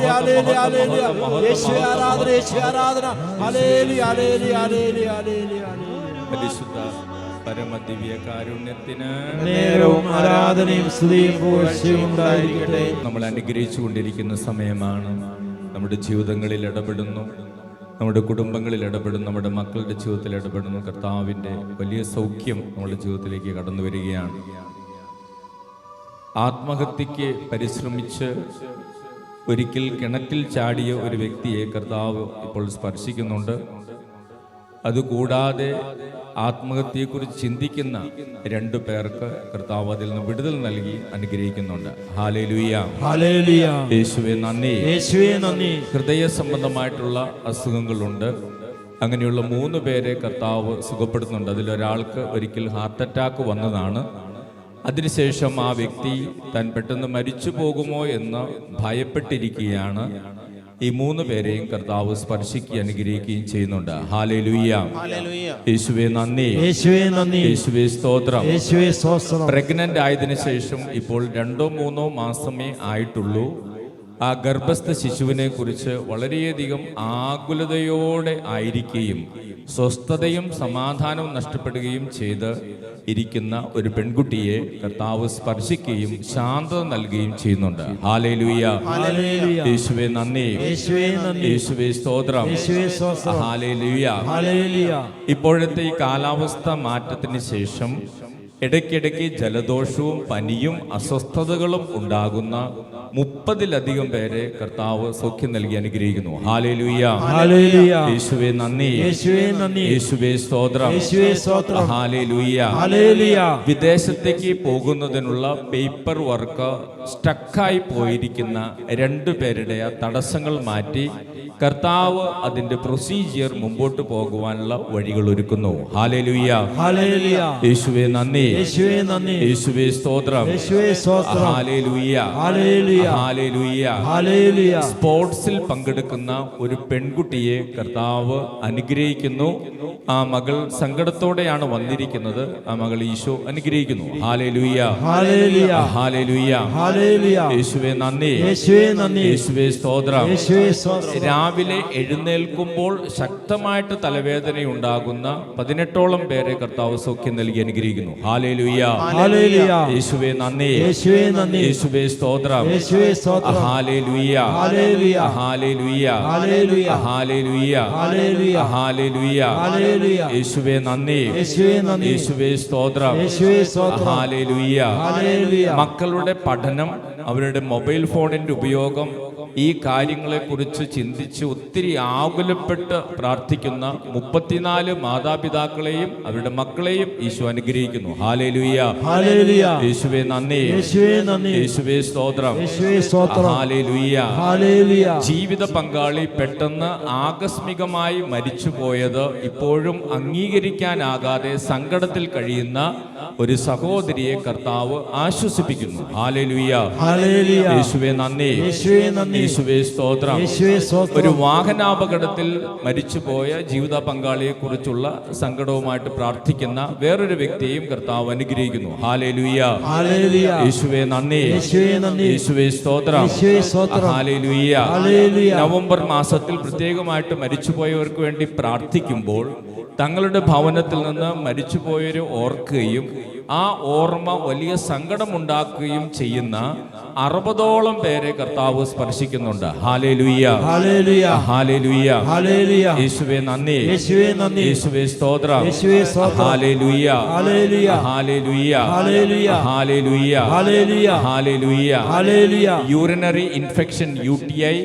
[SPEAKER 1] മഹത്വം, മഹത്വം.
[SPEAKER 3] യേശുവേ ആരാധന, യേശുവേ ആരാധന. ഹല്ലേലൂയ, ഹല്ലേലൂയ, ഹല്ലേലൂയ, ഹല്ലേലൂയ.
[SPEAKER 1] പരിശുദ്ധ പരമദിവ്യ കാരുണ്യത്തിന്
[SPEAKER 3] നേരവും ആരാധനയും സ്തുതിയും പുകഴ്ചയും ഉണ്ടായിരിക്കട്ടെ.
[SPEAKER 1] നമ്മൾ അനുഗ്രഹിച്ചു കൊണ്ടിരിക്കുന്ന സമയമാണ്. നമ്മുടെ ജീവിതങ്ങളിൽ ഇടപെടുന്നു, നമ്മുടെ കുടുംബങ്ങളിൽ ഇടപെടുന്നു, നമ്മുടെ മക്കളുടെ ജീവിതത്തിൽ ഇടപെടുന്നു. കർത്താവിൻ്റെ വലിയ സൗഖ്യം നമ്മുടെ ജീവിതത്തിലേക്ക് കടന്നു വരികയാണ്. ആത്മഹത്യക്ക് പരിശ്രമിച്ച് ഒരിക്കൽ കിണറ്റിൽ ചാടിയ ഒരു വ്യക്തിയെ കർത്താവ് ഇപ്പോൾ സ്പർശിക്കുന്നുണ്ട്. അതുകൂടാതെ ആത്മഹത്യയെക്കുറിച്ച് ചിന്തിക്കുന്ന 2 പേർക്ക് കർത്താവ് അതിൽ നിന്ന് വിടുതൽ നൽകി അനുഗ്രഹിക്കുന്നുണ്ട്. ഹല്ലേലൂയ,
[SPEAKER 3] ഹല്ലേലൂയ.
[SPEAKER 1] യേശുവേ നന്ദി,
[SPEAKER 3] യേശുവേ നന്ദി.
[SPEAKER 1] ഹൃദയ സംബന്ധമായിട്ടുള്ള അസുഖങ്ങളുണ്ട്. അങ്ങനെയുള്ള 3 പേരെ കർത്താവ് സുഖപ്പെടുത്തുന്നുണ്ട്. അതിലൊരാൾക്ക് ഒരിക്കൽ ഹാർട്ട് അറ്റാക്ക് വന്നതാണ്. അതിനുശേഷം ആ വ്യക്തി താൻ പെട്ടെന്ന് മരിച്ചു പോകുമോ എന്ന് ഭയപ്പെട്ടിരിക്കുകയാണ്. ഈ 3 പേരെയും കർത്താവ് സ്പർശിക്കുകയും അനുഗ്രഹിക്കുകയും ചെയ്യുന്നുണ്ട്. ഹല്ലേലൂയ, യേശുവേ നന്ദി,
[SPEAKER 3] യേശുവേ നന്ദി,
[SPEAKER 1] യേശുവേ സ്തോത്രം.
[SPEAKER 3] യേശുവേ സ്തോത്രം.
[SPEAKER 1] പ്രഗ്നന്റ് ആയതിനു ശേഷം ഇപ്പോൾ 2-3 മാസമേ ആയിട്ടുള്ളൂ. ആ ഗർഭസ്ഥ ശിശുവിനെ കുറിച്ച് വളരെയധികം ആകുലതയോടെ ആയിരിക്കുകയും സ്വസ്ഥതയും സമാധാനവും നഷ്ടപ്പെടുകയും ചെയ്ത് ഇരിക്കുന്ന ഒരു പെൺകുട്ടിയെ കർത്താവ് സ്പർശിക്കുകയും ശാന്തത നൽകുകയും ചെയ്യുന്നുണ്ട്. ഹല്ലേലൂയ.
[SPEAKER 3] ഹല്ലേലൂയ.
[SPEAKER 1] യേശുവേ നന്ദി.
[SPEAKER 3] യേശുവേ നന്ദി.
[SPEAKER 1] യേശുവേ സ്തോത്രം.
[SPEAKER 3] യേശുവേ സ്തോത്രം.
[SPEAKER 1] ഹല്ലേലൂയ.
[SPEAKER 3] ഹല്ലേലൂയ.
[SPEAKER 1] ഇപ്പോഴത്തെ ഈ കാലാവസ്ഥ മാറ്റത്തിന് ശേഷം ഇടയ്ക്കിടയ്ക്ക് ജലദോഷവും പനിയും അസ്വസ്ഥതകളും ഉണ്ടാകുന്ന 30-ലധികം പേരെ കർത്താവ് സൗഖ്യം നൽകി അനുഗ്രഹിക്കുന്നു. ഹല്ലേലൂയ.
[SPEAKER 3] ഹല്ലേലൂയ.
[SPEAKER 1] യേശുവേ നന്ദി.
[SPEAKER 3] യേശുവേ നന്ദി.
[SPEAKER 1] യേശുവേ സ്തോത്രം.
[SPEAKER 3] യേശുവേ സ്തോത്രം.
[SPEAKER 1] ഹല്ലേലൂയ.
[SPEAKER 3] ഹല്ലേലൂയ.
[SPEAKER 1] വിദേശത്തേക്ക് പോകുന്നതിനുള്ള പേപ്പർ വർക്ക് സ്റ്റക്കായി പോയിരിക്കുന്ന 2 പേരുടെ ആ തടസ്സങ്ങൾ മാറ്റി കർത്താവ് അതിന്റെ പ്രൊസീജിയർ മുമ്പോട്ട് പോകുവാനുള്ള വഴികൾ ഒരുക്കുന്നു. ഹല്ലേലൂയ.
[SPEAKER 3] ഹല്ലേലൂയ.
[SPEAKER 1] യേശുവേ നന്ദി.
[SPEAKER 3] യേശുവേ നന്ദി.
[SPEAKER 1] യേശുവേ സ്തോത്രം.
[SPEAKER 3] യേശുവേ സ്തോത്രം.
[SPEAKER 1] ഹല്ലേലൂയ.
[SPEAKER 3] ഹല്ലേലൂയ.
[SPEAKER 1] ഹല്ലേലൂയ.
[SPEAKER 3] ഹല്ലേലൂയ.
[SPEAKER 1] സ്പോർട്സിൽ പങ്കെടുക്കുന്ന ഒരു പെൺകുട്ടിയെ കർത്താവ് അനുഗ്രഹിക്കുന്നു. ആ മകൾ സങ്കടത്തോടെയാണ് വന്നിരിക്കുന്നത്. ആ മകൾ ഈശോ അനുഗ്രഹിക്കുന്നു. ഹല്ലേലൂയ.
[SPEAKER 3] ഹല്ലേലൂയ.
[SPEAKER 1] ഹല്ലേലൂയ.
[SPEAKER 3] ഹല്ലേലൂയ.
[SPEAKER 1] യേശുവേ നന്ദി.
[SPEAKER 3] യേശുവേ നന്ദി.
[SPEAKER 1] യേശുവേ സ്തോത്രം.
[SPEAKER 3] യേശുവേ സ്തോത്രം.
[SPEAKER 1] രാവിലെ എഴുന്നേൽക്കുമ്പോൾ ശക്തമായിട്ട് തലവേദനയുണ്ടാകുന്ന 18ഓളം പേരെ കർത്താവ് സൗഖ്യം നൽകി അനുഗ്രഹിക്കുന്നു. ഹല്ലേലൂയ.
[SPEAKER 3] ഹല്ലേലൂയ.
[SPEAKER 1] യേശുവേ നന്ദി.
[SPEAKER 3] യേശുവേ നന്ദി.
[SPEAKER 1] യേശുവേ സ്തോത്രം.
[SPEAKER 3] യേശുവേ സ്തോത്രം.
[SPEAKER 1] ഹല്ലേലൂയ.
[SPEAKER 3] ഹല്ലേലൂയ.
[SPEAKER 1] ഹല്ലേലൂയ.
[SPEAKER 3] ഹല്ലേലൂയ.
[SPEAKER 1] ഹല്ലേലൂയ.
[SPEAKER 3] ഹല്ലേലൂയ.
[SPEAKER 1] ഹല്ലേലൂയ.
[SPEAKER 3] ഹല്ലേലൂയ.
[SPEAKER 1] യേശുവേ നന്ദി.
[SPEAKER 3] യേശുവേ നന്ദി.
[SPEAKER 1] യേശുവേ സ്തോത്രം.
[SPEAKER 3] യേശുവേ സ്തോത്രം.
[SPEAKER 1] ഹല്ലേലൂയ.
[SPEAKER 3] ഹല്ലേലൂയ.
[SPEAKER 1] മക്കളുടെ പഠനം, അവരുടെ മൊബൈൽ ഫോണിന്റെ ഉപയോഗം, ഈ കാര്യങ്ങളെക്കുറിച്ച് ചിന്തിച്ച് ഒത്തിരി ആകുലപ്പെട്ട് പ്രാർത്ഥിക്കുന്ന 34 മാതാപിതാക്കളെയും അവരുടെ മക്കളെയും ഈശോ അനുഗ്രഹിക്കുന്നു. ഹല്ലേലൂയ.
[SPEAKER 3] ഹല്ലേലൂയ.
[SPEAKER 1] യേശുവേ നന്ദി.
[SPEAKER 3] യേശുവേ നന്ദി.
[SPEAKER 1] യേശുവേ സ്തോത്രം.
[SPEAKER 3] യേശുവേ സ്തോത്രം.
[SPEAKER 1] ഹല്ലേലൂയ.
[SPEAKER 3] ഹല്ലേലൂയ.
[SPEAKER 1] ജീവിത പങ്കാളി പെട്ടെന്ന് ആകസ്മികമായി മരിച്ചുപോയത് ഇപ്പോഴും അംഗീകരിക്കാനാകാതെ സങ്കടത്തിൽ കഴിയുന്ന ഒരു സഹോദരിയെ കർത്താവ് ആശ്വസിപ്പിക്കുന്നു. ഹല്ലേലൂയ.
[SPEAKER 3] ഹല്ലേലൂയ.
[SPEAKER 1] യേശുവേ നന്ദി.
[SPEAKER 3] യേശുവേ നന്ദി.
[SPEAKER 1] യേശുവേ സ്തോത്രം.
[SPEAKER 3] യേശുവേ സ്തോത്രം.
[SPEAKER 1] ഒരു വാഹനാപകടത്തിൽ മരിച്ചുപോയ ജീവിത പങ്കാളിയെ കുറിച്ചുള്ള സങ്കടവുമായിട്ട് പ്രാർത്ഥിക്കുന്ന വേറൊരു വ്യക്തിയെയും കർത്താവ് അനുഗ്രഹിക്കുന്നു. ഹല്ലേലൂയ.
[SPEAKER 3] ഹല്ലേലൂയ.
[SPEAKER 1] യേശുവേ നന്ദി.
[SPEAKER 3] യേശുവേ നന്ദി.
[SPEAKER 1] യേശുവേ സ്തോത്രം.
[SPEAKER 3] യേശുവേ സ്തോത്രം.
[SPEAKER 1] ഹല്ലേലൂയ.
[SPEAKER 3] ഹല്ലേലൂയ.
[SPEAKER 1] നവംബർ മാസത്തിൽ പ്രത്യേകമായിട്ട് മരിച്ചുപോയവർക്ക് വേണ്ടി പ്രാർത്ഥിക്കുമ്പോൾ തങ്ങളുടെ ഭവനത്തിൽ നിന്ന് മരിച്ചുപോയവരെ ഓർക്കുകയും ആ ഓർമ്മ വലിയ സങ്കടമുണ്ടാക്കുകയും ചെയ്യുന്ന 60ഓളം പേരെ കർത്താവ് സ്പർശിക്കുന്നുണ്ട്. ഹല്ലേലൂയ.
[SPEAKER 3] ഹല്ലേലൂയ.
[SPEAKER 1] ഹല്ലേലൂയ.
[SPEAKER 3] ഹല്ലേലൂയ.
[SPEAKER 1] യേശുവേ നന്ദി.
[SPEAKER 3] യേശുവേ നന്ദി.
[SPEAKER 1] യേശുവേ സ്തോത്രം.
[SPEAKER 3] യേശുവേ സ്തോത്രം.
[SPEAKER 1] ഹല്ലേലൂയ.
[SPEAKER 3] ഹല്ലേലൂയ.
[SPEAKER 1] ഹല്ലേലൂയ.
[SPEAKER 3] ഹല്ലേലൂയ.
[SPEAKER 1] ഹല്ലേലൂയ.
[SPEAKER 3] ഹല്ലേലൂയ.
[SPEAKER 1] ഹല്ലേലൂയ.
[SPEAKER 3] Hallelujah.
[SPEAKER 1] Urinary infection, UTI,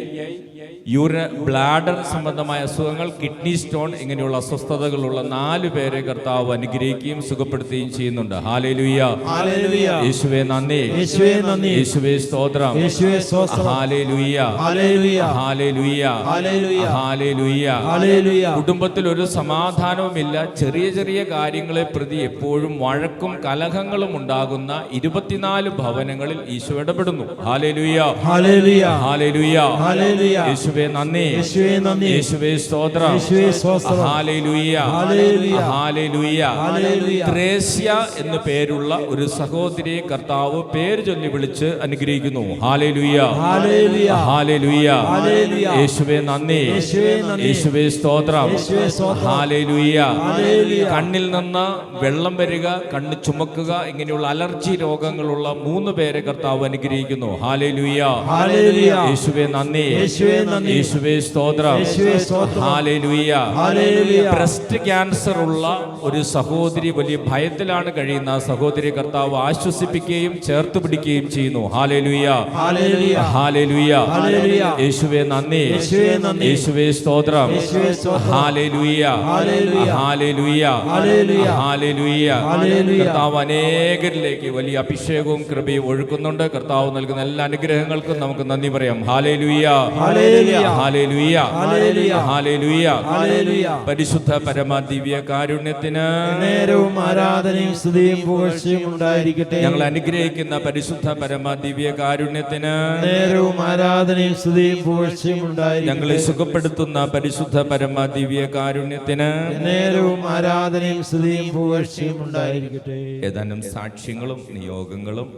[SPEAKER 1] bladder സംബന്ധമായ അസുഖങ്ങൾ, കിഡ്നി സ്റ്റോൺ, ഇങ്ങനെയുള്ള അസ്വസ്ഥതകളുള്ള 4 പേരെ കർത്താവ് അനുഗ്രഹിക്കുകയും സുഖപ്പെടുത്തുകയും ചെയ്യുന്നുണ്ട്. ഹല്ലേലൂയ.
[SPEAKER 3] ഹല്ലേലൂയ.
[SPEAKER 1] യേശുവേ നന്ദി.
[SPEAKER 3] യേശുവേ നന്ദി.
[SPEAKER 1] യേശുവേ സ്തോത്രം.
[SPEAKER 3] യേശുവേ സ്തോത്രം.
[SPEAKER 1] ഹല്ലേലൂയ.
[SPEAKER 3] ഹല്ലേലൂയ.
[SPEAKER 1] ഹല്ലേലൂയ.
[SPEAKER 3] ഹല്ലേലൂയ.
[SPEAKER 1] ഹല്ലേലൂയ.
[SPEAKER 3] ഹല്ലേലൂയ.
[SPEAKER 1] കുടുംബത്തിൽ ഒരു സമാധാനവുമില്ല. ചെറിയ ചെറിയ കാര്യങ്ങളെ പ്രതി എപ്പോഴും വഴക്കും കലഹങ്ങളും ഉണ്ടാകുന്ന 24 ഭവനങ്ങളിൽ ഈശോ ഇടപെടുന്നു. ഹല്ലേലൂയ.
[SPEAKER 3] ഹല്ലേലൂയ.
[SPEAKER 1] ഹല്ലേലൂയ.
[SPEAKER 3] ഹല്ലേലൂയ.
[SPEAKER 1] യേശുവേ നന്ദി.
[SPEAKER 3] യേശുവേ നന്ദി.
[SPEAKER 1] യേശുവേ സ്തോത്രം.
[SPEAKER 3] യേശുവേ സ്തോത്രം.
[SPEAKER 1] ഹല്ലേലൂയ.
[SPEAKER 3] ഹല്ലേലൂയ.
[SPEAKER 1] ഹല്ലേലൂയ.
[SPEAKER 3] ഹല്ലേലൂയ.
[SPEAKER 1] ത്രേസ്യ എന്നു പേരുള്ള ഒരു സഹോദരിയെ കർത്താവ് പേര് ചൊല്ലി വിളിച്ച് അനുഗ്രഹിക്കുന്നു. ഹല്ലേലൂയ.
[SPEAKER 3] ഹല്ലേലൂയ.
[SPEAKER 1] ഹല്ലേലൂയ.
[SPEAKER 3] ഹല്ലേലൂയ.
[SPEAKER 1] യേശുവേ നന്ദി.
[SPEAKER 3] യേശുവേ നന്ദി.
[SPEAKER 1] യേശുവേ സ്തോത്രം.
[SPEAKER 3] യേശുവേ സ്തോത്രം.
[SPEAKER 1] ഹല്ലേലൂയ.
[SPEAKER 3] ഹല്ലേലൂയ.
[SPEAKER 1] കണ്ണിൽ നിന്ന് വെള്ളം വരിക, കണ്ണ് ചുമക്കുക, ഇങ്ങനെയുള്ള അലർജി രോഗങ്ങളുള്ള 3 പേരെ കർത്താവ് അനുഗ്രഹിക്കുന്നു. ഹല്ലേലൂയ.
[SPEAKER 3] ഹല്ലേലൂയ.
[SPEAKER 1] യേശുവേ നന്ദി.
[SPEAKER 3] യേശുവേ നന്ദി.
[SPEAKER 1] യേശുവേ സ്തോത്രം.
[SPEAKER 3] യേശുവേ സ്തോത്രം.
[SPEAKER 1] ഹല്ലേലൂയ.
[SPEAKER 3] ഹല്ലേലൂയ.
[SPEAKER 1] ബ്രസ്റ്റ് ക്യാൻസർ ഉള്ള ഒരു സഹോദരി വലിയ ഭയത്തിലാണ് കഴിയുന്ന ആ സഹോദരി കർത്താവ് ആശ്വസിപ്പിക്കുകയും ചേർത്ത് പിടിക്കുകയും ചെയ്യുന്നു. ഹല്ലേലൂയ.
[SPEAKER 3] ഹല്ലേലൂയ.
[SPEAKER 1] ഹല്ലേലൂയ.
[SPEAKER 3] ഹല്ലേലൂയ.
[SPEAKER 1] യേശുവേ നന്ദി.
[SPEAKER 3] യേശുവേ നന്ദി.
[SPEAKER 1] യേശുവേ സ്തോത്രം.
[SPEAKER 3] യേശുവേ സ്തോത്രം.
[SPEAKER 1] ഹല്ലേലൂയ.
[SPEAKER 3] ഹല്ലേലൂയ.
[SPEAKER 1] ഹല്ലേലൂയ.
[SPEAKER 3] ഹല്ലേലൂയ.
[SPEAKER 1] ഹല്ലേലൂയ.
[SPEAKER 3] ഹല്ലേലൂയ.
[SPEAKER 1] കർത്താവ് അനേകരിലേക്ക് വലിയ അഭിഷേകവും കൃപയും ഒഴുക്കുന്നുണ്ട്. കർത്താവ് നൽകുന്ന എല്ലാ അനുഗ്രഹങ്ങൾക്കും നമുക്ക് നന്ദി പറയാം. ഹല്ലേലൂയ.
[SPEAKER 3] ഹല്ലേലൂയ.
[SPEAKER 1] ഹല്ലേലൂയ.
[SPEAKER 3] ഹല്ലേലൂയ.
[SPEAKER 1] ഹല്ലേലൂയ.
[SPEAKER 3] ഹല്ലേലൂയ.
[SPEAKER 1] പരിശുദ്ധ പരമ ദിവ്യ കാരുണ്യത്തിന്
[SPEAKER 3] നേരവും ആരാധനയും സ്തുതിയും പുകഴ്ചയും ഉണ്ടായിരിക്കട്ടെ.
[SPEAKER 1] ഞങ്ങൾ അനുഗ്രഹിക്കുന്ന പരിശുദ്ധ പരമ ദിവ്യ കാരുണ്യത്തിന്
[SPEAKER 3] നേരവും ആരാധനയും സ്തുതിയും പുകഴ്ചയും ഉണ്ടായിരിക്കട്ടെ.
[SPEAKER 1] ഞങ്ങളെ സുഖപ്പെടുത്തുന്ന പരിശുദ്ധ പരമ ദിവ്യ കാരുണ്യത്തിന്
[SPEAKER 3] നേരവും ആരാധനയും സ്തുതിയും പുകഴ്ചയും ഉണ്ടായിരിക്കട്ടെ.
[SPEAKER 1] ഏതാനും സാക്ഷ്യങ്ങളും നിയോഗങ്ങളും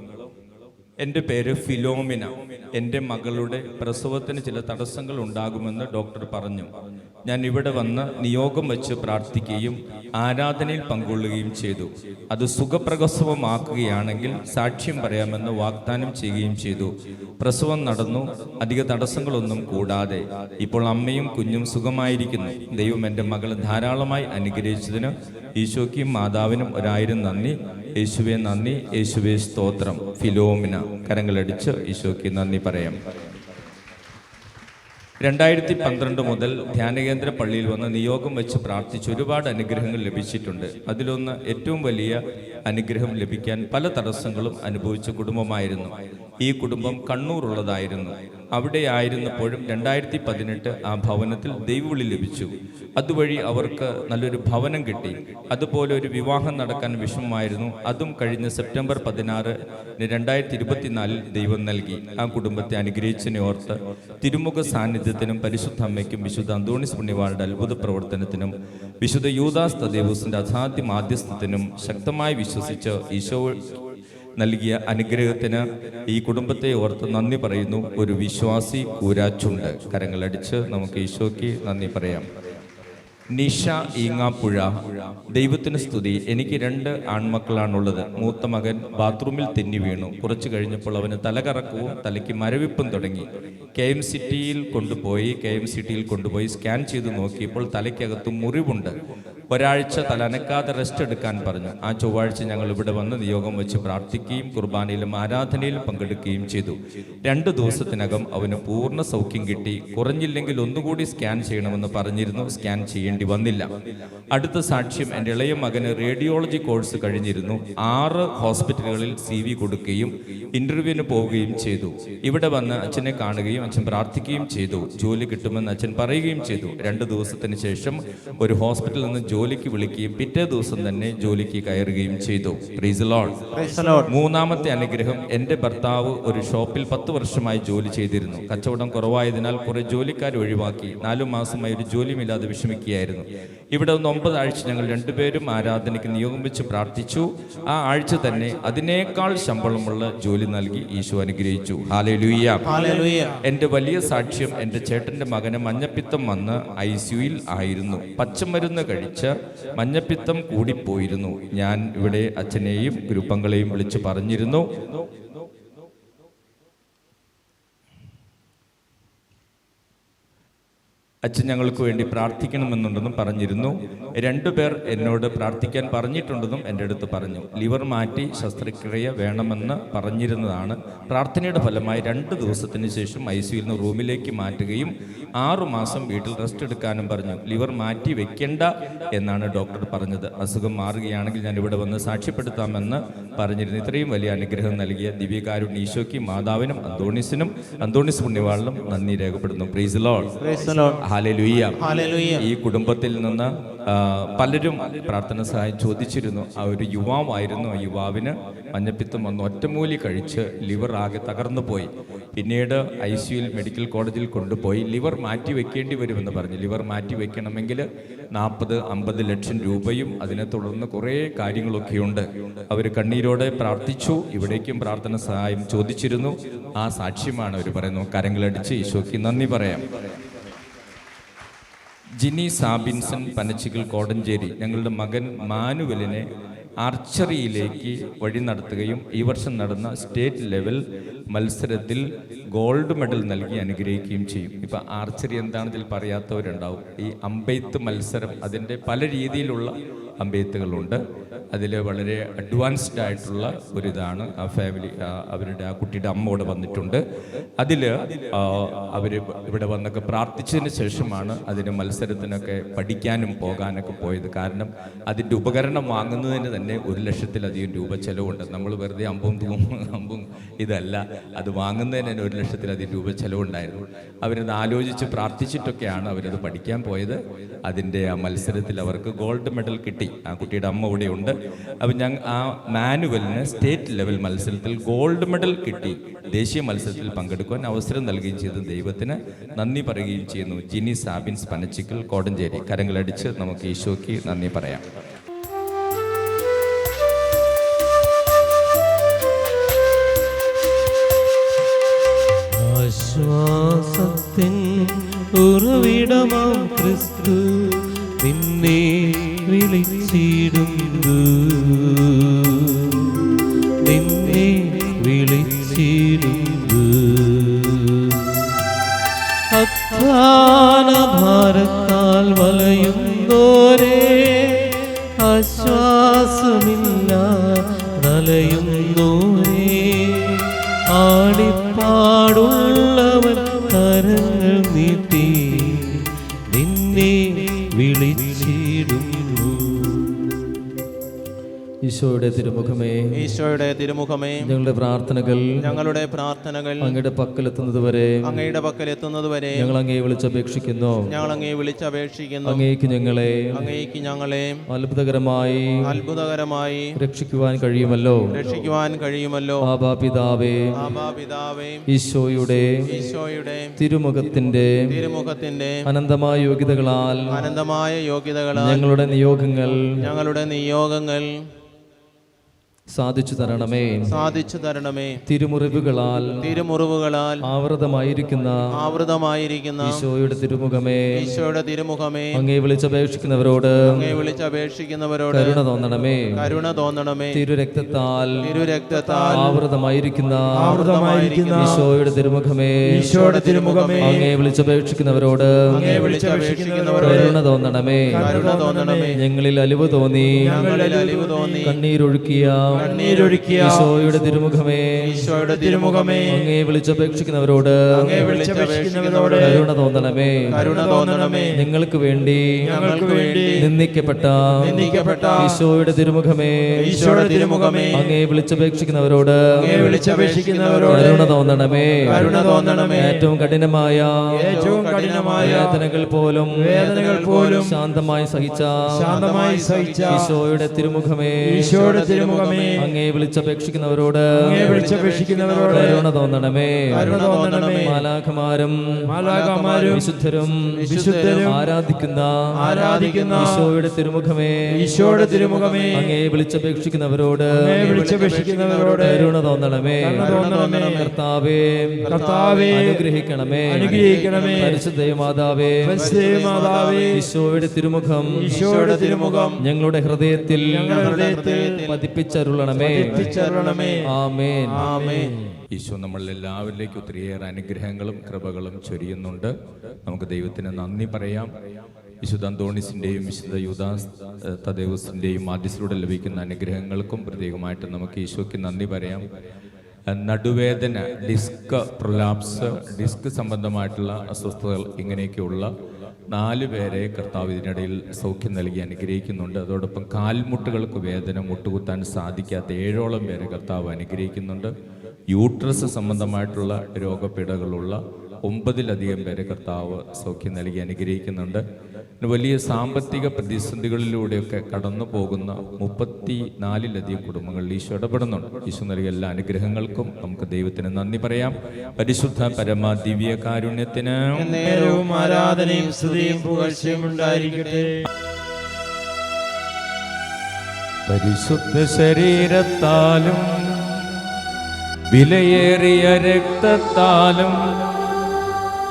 [SPEAKER 1] എൻ്റെ പേര് ഫിലോമിന. എൻ്റെ മകളുടെ പ്രസവത്തിന് ചില തടസ്സങ്ങൾ ഉണ്ടാകുമെന്ന് ഡോക്ടർ പറഞ്ഞു. ഞാൻ ഇവിടെ വന്ന് നിയോഗം വെച്ച് പ്രാർത്ഥിക്കുകയും ആരാധനയിൽ പങ്കുകൊള്ളുകയും ചെയ്തു. അത് സുഖപ്രസവമാക്കുകയാണെങ്കിൽ സാക്ഷ്യം പറയാമെന്ന് വാഗ്ദാനം ചെയ്യുകയും ചെയ്തു. പ്രസവം നടന്നു, അധിക തടസ്സങ്ങളൊന്നും കൂടാതെ. ഇപ്പോൾ അമ്മയും കുഞ്ഞും സുഖമായിരിക്കുന്നു. ദൈവം എൻ്റെ മകളെ ധാരാളമായി അനുഗ്രഹിച്ചതിന് ഈശോയ്ക്കും മാതാവിനും 1000 നന്ദി. യേശുവെ നന്ദി, യേശുവെ സ്തോത്രം. ഫിലോമിന. കരങ്ങളടിച്ച് ഈശോയ്ക്ക് നന്ദി പറയാം. 2012 മുതൽ ധ്യാനകേന്ദ്ര പള്ളിയിൽ വന്ന് നിയോഗം വെച്ച് പ്രാർത്ഥിച്ച് ഒരുപാട് അനുഗ്രഹങ്ങൾ ലഭിച്ചിട്ടുണ്ട്. അതിലൊന്ന്, ഏറ്റവും വലിയ അനുഗ്രഹം ലഭിക്കാൻ പല തടസ്സങ്ങളും അനുഭവിച്ച കുടുംബമായിരുന്നു. ഈ കുടുംബം കണ്ണൂരുള്ളതായിരുന്നു. അവിടെ ആയിരുന്നപ്പോഴും 2018 ആ ഭവനത്തിൽ ദൈവവിളി ലഭിച്ചു. അതുവഴി അവർക്ക് നല്ലൊരു ഭവനം കിട്ടി. അതുപോലെ ഒരു വിവാഹം നടക്കാൻ വിഷമമായിരുന്നു. അതും കഴിഞ്ഞ സെപ്റ്റംബർ 16, 2024 ദൈവം നൽകി. ആ കുടുംബത്തെ അനുഗ്രഹിച്ചതിനെ ഓർത്ത് തിരുമുഖ സാന്നിധ്യത്തിനും പരിശുദ്ധ അമ്മയ്ക്കും വിശുദ്ധ അന്തോണീസ് പുണ്യവാളുടെ അത്ഭുത പ്രവർത്തനത്തിനും വിശുദ്ധ യൂദാസ് തദേവൂസിന്റെ അസാധ്യ മാധ്യസ്ഥത്തിനും ശക്തമായി വിശ്വസിച്ച് ഈശോ നൽകിയ അനുഗ്രഹത്തിന് ഈ കുടുംബത്തെ ഓർത്ത് നന്ദി പറയുന്നു. ഒരു വിശ്വാസി കൂരാച്ചുണ്ട്. കരങ്ങളടിച്ച് നമുക്ക് ഈശോയ്ക്ക് നന്ദി പറയാം. നിഷ ഈങ്ങാപ്പുഴ. ദൈവത്തിന് സ്തുതി. എനിക്ക് 2 ആൺമക്കളാണുള്ളത്. മൂത്ത മകൻ ബാത്റൂമിൽ തെന്നി വീണു. കുറച്ചു കഴിഞ്ഞപ്പോൾ അവന് തലകറക്കവും തലയ്ക്ക് മരവിപ്പും തുടങ്ങി. KMCTയിൽ കൊണ്ടുപോയി സ്കാൻ ചെയ്ത് നോക്കിയപ്പോൾ തലയ്ക്കകത്ത് മുറിവുണ്ട്. ഒരാഴ്ച തല അനക്കാതെ റെസ്റ്റ് എടുക്കാൻ പറഞ്ഞു. ആ ചൊവ്വാഴ്ച ഞങ്ങൾ ഇവിടെ വന്ന് നിയോഗം വെച്ച് പ്രാർത്ഥിക്കുകയും കുർബാനയിലും ആരാധനയിലും പങ്കെടുക്കുകയും ചെയ്തു. 2 ദിവസത്തിനകം അവന് പൂർണ്ണ സൗഖ്യം കിട്ടി. കുറഞ്ഞില്ലെങ്കിൽ ഒന്നുകൂടി സ്കാൻ ചെയ്യണമെന്ന് പറഞ്ഞിരുന്നു. സ്കാൻ ചെയ്യേണ്ടി വന്നില്ല. അടുത്ത സാക്ഷ്യം, എൻ്റെ ഇളയ മകന് റേഡിയോളജി കോഴ്സ് കഴിഞ്ഞിരുന്നു. 6 ഹോസ്പിറ്റലുകളിൽ CV കൊടുക്കുകയും ഇന്റർവ്യൂവിന് പോവുകയും ചെയ്തു. ഇവിടെ വന്ന് അച്ഛനെ കാണുകയും അച്ഛൻ പ്രാർത്ഥിക്കുകയും ചെയ്തു. ജോലി കിട്ടുമെന്ന് അച്ഛൻ പറയുകയും ചെയ്തു. 2 ദിവസത്തിന് ശേഷം ഒരു ഹോസ്പിറ്റലിൽ നിന്ന് ജോലിക്ക് വിളിക്കുകയും പിറ്റേ ദിവസം തന്നെ ജോലിക്ക് കയറുകയും ചെയ്തു. Price the Lord. മൂന്നാമത്തെ അനുഗ്രഹം, എൻ്റെ ഭർത്താവ് ഒരു ഷോപ്പിൽ 10 വർഷമായി ജോലി ചെയ്തിരുന്നു. കച്ചവടം കുറവായതിനാൽ കുറെ ജോലിക്കാരെ ഒഴിവാക്കി. 4 മാസമായി ഒരു ജോലിയുമില്ലാതെ വിഷമിക്കുകയായിരുന്നു. ഇവിടെ 9 ആഴ്ച ഞങ്ങൾ 2 പേരും ആരാധനയ്ക്ക് നിയോഗം വെച്ച് പ്രാർത്ഥിച്ചു. ആ ആഴ്ച തന്നെ അതിനേക്കാൾ ശമ്പളമുള്ള ജോലി നൽകി ഈശോ അനുഗ്രഹിച്ചു. ഹല്ലേലൂയ. എൻ്റെ വലിയ സാക്ഷ്യം, എൻ്റെ ചേട്ടൻ്റെ മകന് മഞ്ഞപ്പിത്തം വന്ന് ICUയിൽ ആയിരുന്നു. പച്ചമരുന്ന് കഴിച്ച് മഞ്ഞപ്പിത്തം കൂടിപ്പോയിരുന്നു. ഞാൻ ഇവിടെ അച്ഛനെയും ഗ്രൂപ്പങ്ങളെയും വിളിച്ച് പറഞ്ഞിരുന്നു. അച്ഛൻ ഞങ്ങൾക്ക് വേണ്ടി പ്രാർത്ഥിക്കണമെന്നുണ്ടെന്നും പറഞ്ഞിരുന്നു. 2 പേർ എന്നോട് പ്രാർത്ഥിക്കാൻ പറഞ്ഞിട്ടുണ്ടെന്നും എൻ്റെ അടുത്ത് പറഞ്ഞു. ലിവർ മാറ്റി ശസ്ത്രക്രിയ വേണമെന്ന് പറഞ്ഞിരുന്നതാണ്. പ്രാർത്ഥനയുടെ ഫലമായി 2 ദിവസത്തിന് ശേഷം ICUയിൽ നിന്ന് റൂമിലേക്ക് മാറ്റുകയും 6 മാസം വീട്ടിൽ റെസ്റ്റ് എടുക്കാനും പറഞ്ഞു. ലിവർ മാറ്റി വെക്കേണ്ട എന്നാണ് ഡോക്ടർ പറഞ്ഞത്. അസുഖം മാറുകയാണെങ്കിൽ ഞാൻ ഇവിടെ വന്ന് സാക്ഷ്യപ്പെടുത്താമെന്ന് പറഞ്ഞിരുന്നു. ഇത്രയും വലിയ അനുഗ്രഹം നൽകിയ ദിവ്യകാരുണ്യ ഈശോയ്ക്കും മാതാവിനും അന്തോണീസ് പുണ്യവാളിനും നന്ദി രേഖപ്പെടുന്നു. Praise the lord. ഹല്ലേലൂയ. ഈ കുടുംബത്തിൽ നിന്ന് പലരും പ്രാർത്ഥന സഹായം ചോദിച്ചിരുന്നു. ആ ഒരു യുവാവായിരുന്നു. ആ യുവാവിന് മഞ്ഞപ്പിത്തം വന്ന് ഒറ്റമൂലി കഴിച്ച് ലിവർ ആകെ തകർന്നു പോയി. പിന്നീട് ICUയിൽ മെഡിക്കൽ കോളേജിൽ കൊണ്ടുപോയി ലിവർ മാറ്റി വെക്കേണ്ടി വരുമെന്ന് പറഞ്ഞു. ലിവർ മാറ്റി വെക്കണമെങ്കിൽ 40-50 ലക്ഷം രൂപയും അതിനെ തുടർന്ന് കുറേ കാര്യങ്ങളൊക്കെയുണ്ട്. അവർ കണ്ണീരോടെ പ്രാർത്ഥിച്ചു. ഇവിടേക്കും പ്രാർത്ഥന സഹായം ചോദിച്ചിരുന്നു. ആ സാക്ഷ്യമാണ് അവർ പറയുന്നത്. കരങ്ങളടിച്ച് ഈശോയ്ക്ക് നന്ദി പറയാം. ജിനി സാബിൻസൺ, പനച്ചിക്കൽ, കോടഞ്ചേരി. ഞങ്ങളുടെ മകൻ മാനുവലിനെ ആർച്ചറിയിലേക്ക് വഴി നടത്തുകയും ഈ വർഷം നടന്ന സ്റ്റേറ്റ് ലെവൽ മത്സരത്തിൽ ഗോൾഡ് മെഡൽ നൽകി അനുഗ്രഹിക്കുകയും ചെയ്യും. ഇപ്പം ആർച്ചറി എന്താണെന്ന് ഇതിൽ പറയാത്തവരുണ്ടാവും. ഈ അമ്പെയ്ത്ത് മത്സരം, അതിൻ്റെ പല രീതിയിലുള്ള അമ്പെയ്ത്തുകളുണ്ട്. അതിൽ വളരെ അഡ്വാൻസ്ഡ് ആയിട്ടുള്ള ഒരിതാണ്. ആ ഫാമിലി, അവരുടെ ആ കുട്ടിയുടെ അമ്മ ഇവിടെ വന്നിട്ടുണ്ട്. അതിൽ അവർ ഇവിടെ വന്നൊക്കെ പ്രാർത്ഥിച്ചതിന് ശേഷമാണ് അതിന് മത്സരത്തിനൊക്കെ പഠിക്കാനും പോകാനൊക്കെ പോയത്. കാരണം അതിൻ്റെ ഉപകരണം വാങ്ങുന്നതിന് തന്നെ 1 ലക്ഷത്തിലധികം രൂപ ചിലവുണ്ട്. നമ്മൾ വെറുതെ അമ്പും ഇതല്ല, അത് വാങ്ങുന്നതിന് തന്നെ 1 ലക്ഷത്തിലധികം രൂപ ചിലവുണ്ടായിരുന്നു. അവരത് ആലോചിച്ച് പ്രാർത്ഥിച്ചിട്ടൊക്കെയാണ് അവരത് പഠിക്കാൻ പോയത്. അതിൻ്റെ ആ മത്സരത്തിൽ അവർക്ക് ഗോൾഡ് മെഡൽ കിട്ടി. ആ കുട്ടിയുടെ അമ്മ ഇവിടെ ഉണ്ട്. അപ്പം ആ മാനുവലിന് സ്റ്റേറ്റ് ലെവൽ മത്സരത്തിൽ ഗോൾഡ് മെഡൽ കിട്ടി. ദേശീയ മത്സരത്തിൽ പങ്കെടുക്കുവാൻ അവസരം നൽകുകയും ചെയ്ത ദൈവത്തിന് നന്ദി പറയുകയും ചെയ്യുന്നു. ജിനി സാബിൻസ്, പനച്ചിക്കൽ, കോടഞ്ചേരി. കരങ്ങളടിച്ച് നമുക്ക് ഈശോയ്ക്ക് നന്ദി പറയാം.
[SPEAKER 4] നിന്നെ വിളിച്ചിടുന്നു. അധ്വാന ഭാരത്താൽ വലയുന്നോരേ, ആശ്വാസമില്ല നലയുന്നോരേ, ആടിപ്പാടുള്ളവൻ കരങ്ങൾ നീട്ടി നിന്നെ വിളിച്ചിടുന്നു.
[SPEAKER 3] ഈശോയുടെ തിരുമുഖമേ,
[SPEAKER 2] ഈശോയുടെ തിരുമുഖമേ,
[SPEAKER 3] ഞങ്ങളുടെ പ്രാർത്ഥനകൾ
[SPEAKER 2] അങ്ങയുടെ
[SPEAKER 3] പക്കലെത്തുന്നത് വരെ
[SPEAKER 2] അങ്ങയുടെ പക്കലെത്തുന്നതുവരെ
[SPEAKER 3] ഞങ്ങൾ അങ്ങയെ വിളിച്ചപേക്ഷിക്കുന്നു.
[SPEAKER 2] ഞങ്ങൾ അങ്ങയെ വിളിച്ചപേക്ഷിക്കുന്നു.
[SPEAKER 3] അങ്ങേക്ക്
[SPEAKER 2] ഞങ്ങളെ
[SPEAKER 3] അത്ഭുതകരമായി രക്ഷിക്കുവാൻ കഴിയുമല്ലോ. ആബാ പിതാവേ, ഈശോയുടെ തിരുമുഖത്തിന്റെ അനന്തമായ യോഗ്യതകളാൽ ഞങ്ങളുടെ നിയോഗങ്ങൾ സാധിച്ചു തരണമേ. തിരുമുറിവുകളാൽ ആവൃതമായിരിക്കുന്ന ഈശോയുടെ തിരുമുഖമേ, അങ്ങയെ വിളിച്ചപേക്ഷിക്കുന്നവരോട് കരുണ തോന്നണമേ. തിരുരക്തത്താൽ ആവൃതമായിരിക്കുന്ന ഈശോയുടെ തിരുമുഖമേ, അങ്ങയെ വിളിച്ചപേക്ഷിക്കുന്നവരോട് കരുണ തോന്നണമേ. ഞങ്ങളിൽ അലിവ് തോന്നി കണ്ണീരൊഴുക്കിയ ഈശോയുടെ തിരുമുഖമേ, അങ്ങയെ വിളിച്ചപേക്ഷിക്കുന്നവരോട് കരുണ തോന്നണമേ. ഞങ്ങൾക്ക് വേണ്ടി നിന്ദിക്കപ്പെട്ട ഈശോയുടെ തിരുമുഖമേ, അങ്ങയെ വിളിച്ചപേക്ഷിക്കുന്നവരോട് കരുണ തോന്നണമേ. ഏറ്റവും കഠിനമായ വേദനകൾ പോലും ശാന്തമായി സഹിച്ച ഈശോയുടെ തിരുമുഖമേ, അങ്ങയെ വിളിച്ചപേക്ഷിക്കുന്നവരോട് കരുണ തോന്നണമേ. മാലാഖമാരും വിശുദ്ധരും ആരാധിക്കുന്ന ഈശോയുടെ തിരുമുഖമേ, അങ്ങയെ വിളിച്ചപേക്ഷിക്കുന്നവരോട് കരുണ തോന്നണമേ. കർത്താവേ, അനുഗ്രഹിക്കണമേ. പരിശുദ്ധ മാതാവേ, ഈശോയുടെ തിരുമുഖം ഞങ്ങളുടെ ഹൃദയത്തിൽ പതിപ്പിച്ചരുളണമേ. ആമേൻ.
[SPEAKER 1] ഈശോ നമ്മളെല്ലാവരിലേക്കും ഒത്തിരിയേറെ അനുഗ്രഹങ്ങളും കൃപകളും ചൊരിയുന്നുണ്ട്. നമുക്ക് ദൈവത്തിന് നന്ദി പറയാം. വിശുദ്ധ അന്തോണീസിൻ്റെയും വിശുദ്ധ യൂദാസ് തദേവസിൻ്റെയും മാധ്യസ്ഥയിലൂടെ ലഭിക്കുന്ന അനുഗ്രഹങ്ങൾക്കും പ്രത്യേകമായിട്ട് നമുക്ക് ഈശോയ്ക്ക് നന്ദി പറയാം. നടുവേദന, ഡിസ്ക് പ്രൊലാപ്സ്, ഡിസ്ക് സംബന്ധമായിട്ടുള്ള അസ്വസ്ഥതകൾ, ഇങ്ങനെയൊക്കെയുള്ള 4 പേരെ കർത്താവ് ഇതിനിടയിൽ സൗഖ്യം നൽകി അനുഗ്രഹിക്കുന്നുണ്ട്. അതോടൊപ്പം കാൽമുട്ടുകൾക്ക് വേദന, മുട്ടുകുത്താൻ സാധിക്കാത്ത 7ഓളം പേരെ കർത്താവ് അനുഗ്രഹിക്കുന്നുണ്ട്. യൂട്രസ് സംബന്ധമായിട്ടുള്ള രോഗപീഠകളുള്ള 9ലധികം പേരെ കർത്താവ് സൗഖ്യം നൽകി അനുഗ്രഹിക്കുന്നുണ്ട്. വലിയ സാമ്പത്തിക പ്രതിസന്ധികളിലൂടെയൊക്കെ കടന്നു പോകുന്ന 34ലധികം കുടുംബങ്ങളിൽ ഈശോ ഇടപെടുന്നുണ്ട്. ഈശോ നൽകിയ എല്ലാ അനുഗ്രഹങ്ങൾക്കും നമുക്ക് ദൈവത്തിന് നന്ദി പറയാം. പരിശുദ്ധ പരമ ദിവ്യ കാരുണ്യത്തിന്
[SPEAKER 3] ആരാധനയും സ്തുതിയും പുകഴ്ചയും ഉണ്ടായിരിക്കട്ടെ.
[SPEAKER 1] പരിശുദ്ധ ശരീരത്താലും വിലയേറിയ രക്തത്താലും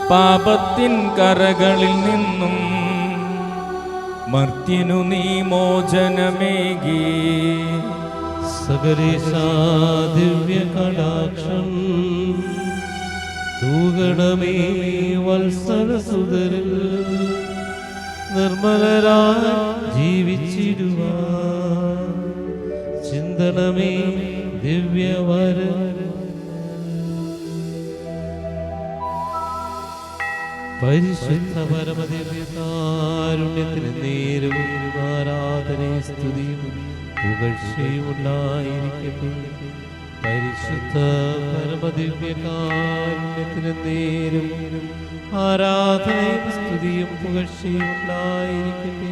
[SPEAKER 1] പാപത്തിൻ കറകളിൽ നിന്നും മർത്യനു നീ മോചനമേകി.
[SPEAKER 4] സകലേശാ ദിവ്യ കടാക്ഷം തൂകണമേ വത്സലസുതരിൽ, നിർമ്മലരായി ജീവിച്ചിടുവാൻ ചിന്തനമേ ദിവ്യവരം. പരിശുദ്ധ പരമദിവ്യകാരുണ്യത്തിന് നേരും ആരാധനയും സ്തുതിയും പുകഴ്ചയും ഉണ്ടായിരിക്കട്ടെ. പരിശുദ്ധ പരമദിവ്യകാരുണ്യത്തിന് നേരും ആരാധനയും സ്തുതിയും പുകഴ്ചയും ഉണ്ടായിരിക്കട്ടെ.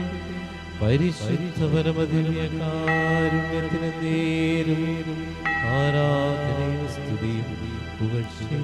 [SPEAKER 4] പരിശുദ്ധ പരമദിവ്യകാരുണ്യത്തിന് നേരും ആരാധനയും സ്തുതിയും പുകഴ്ചയും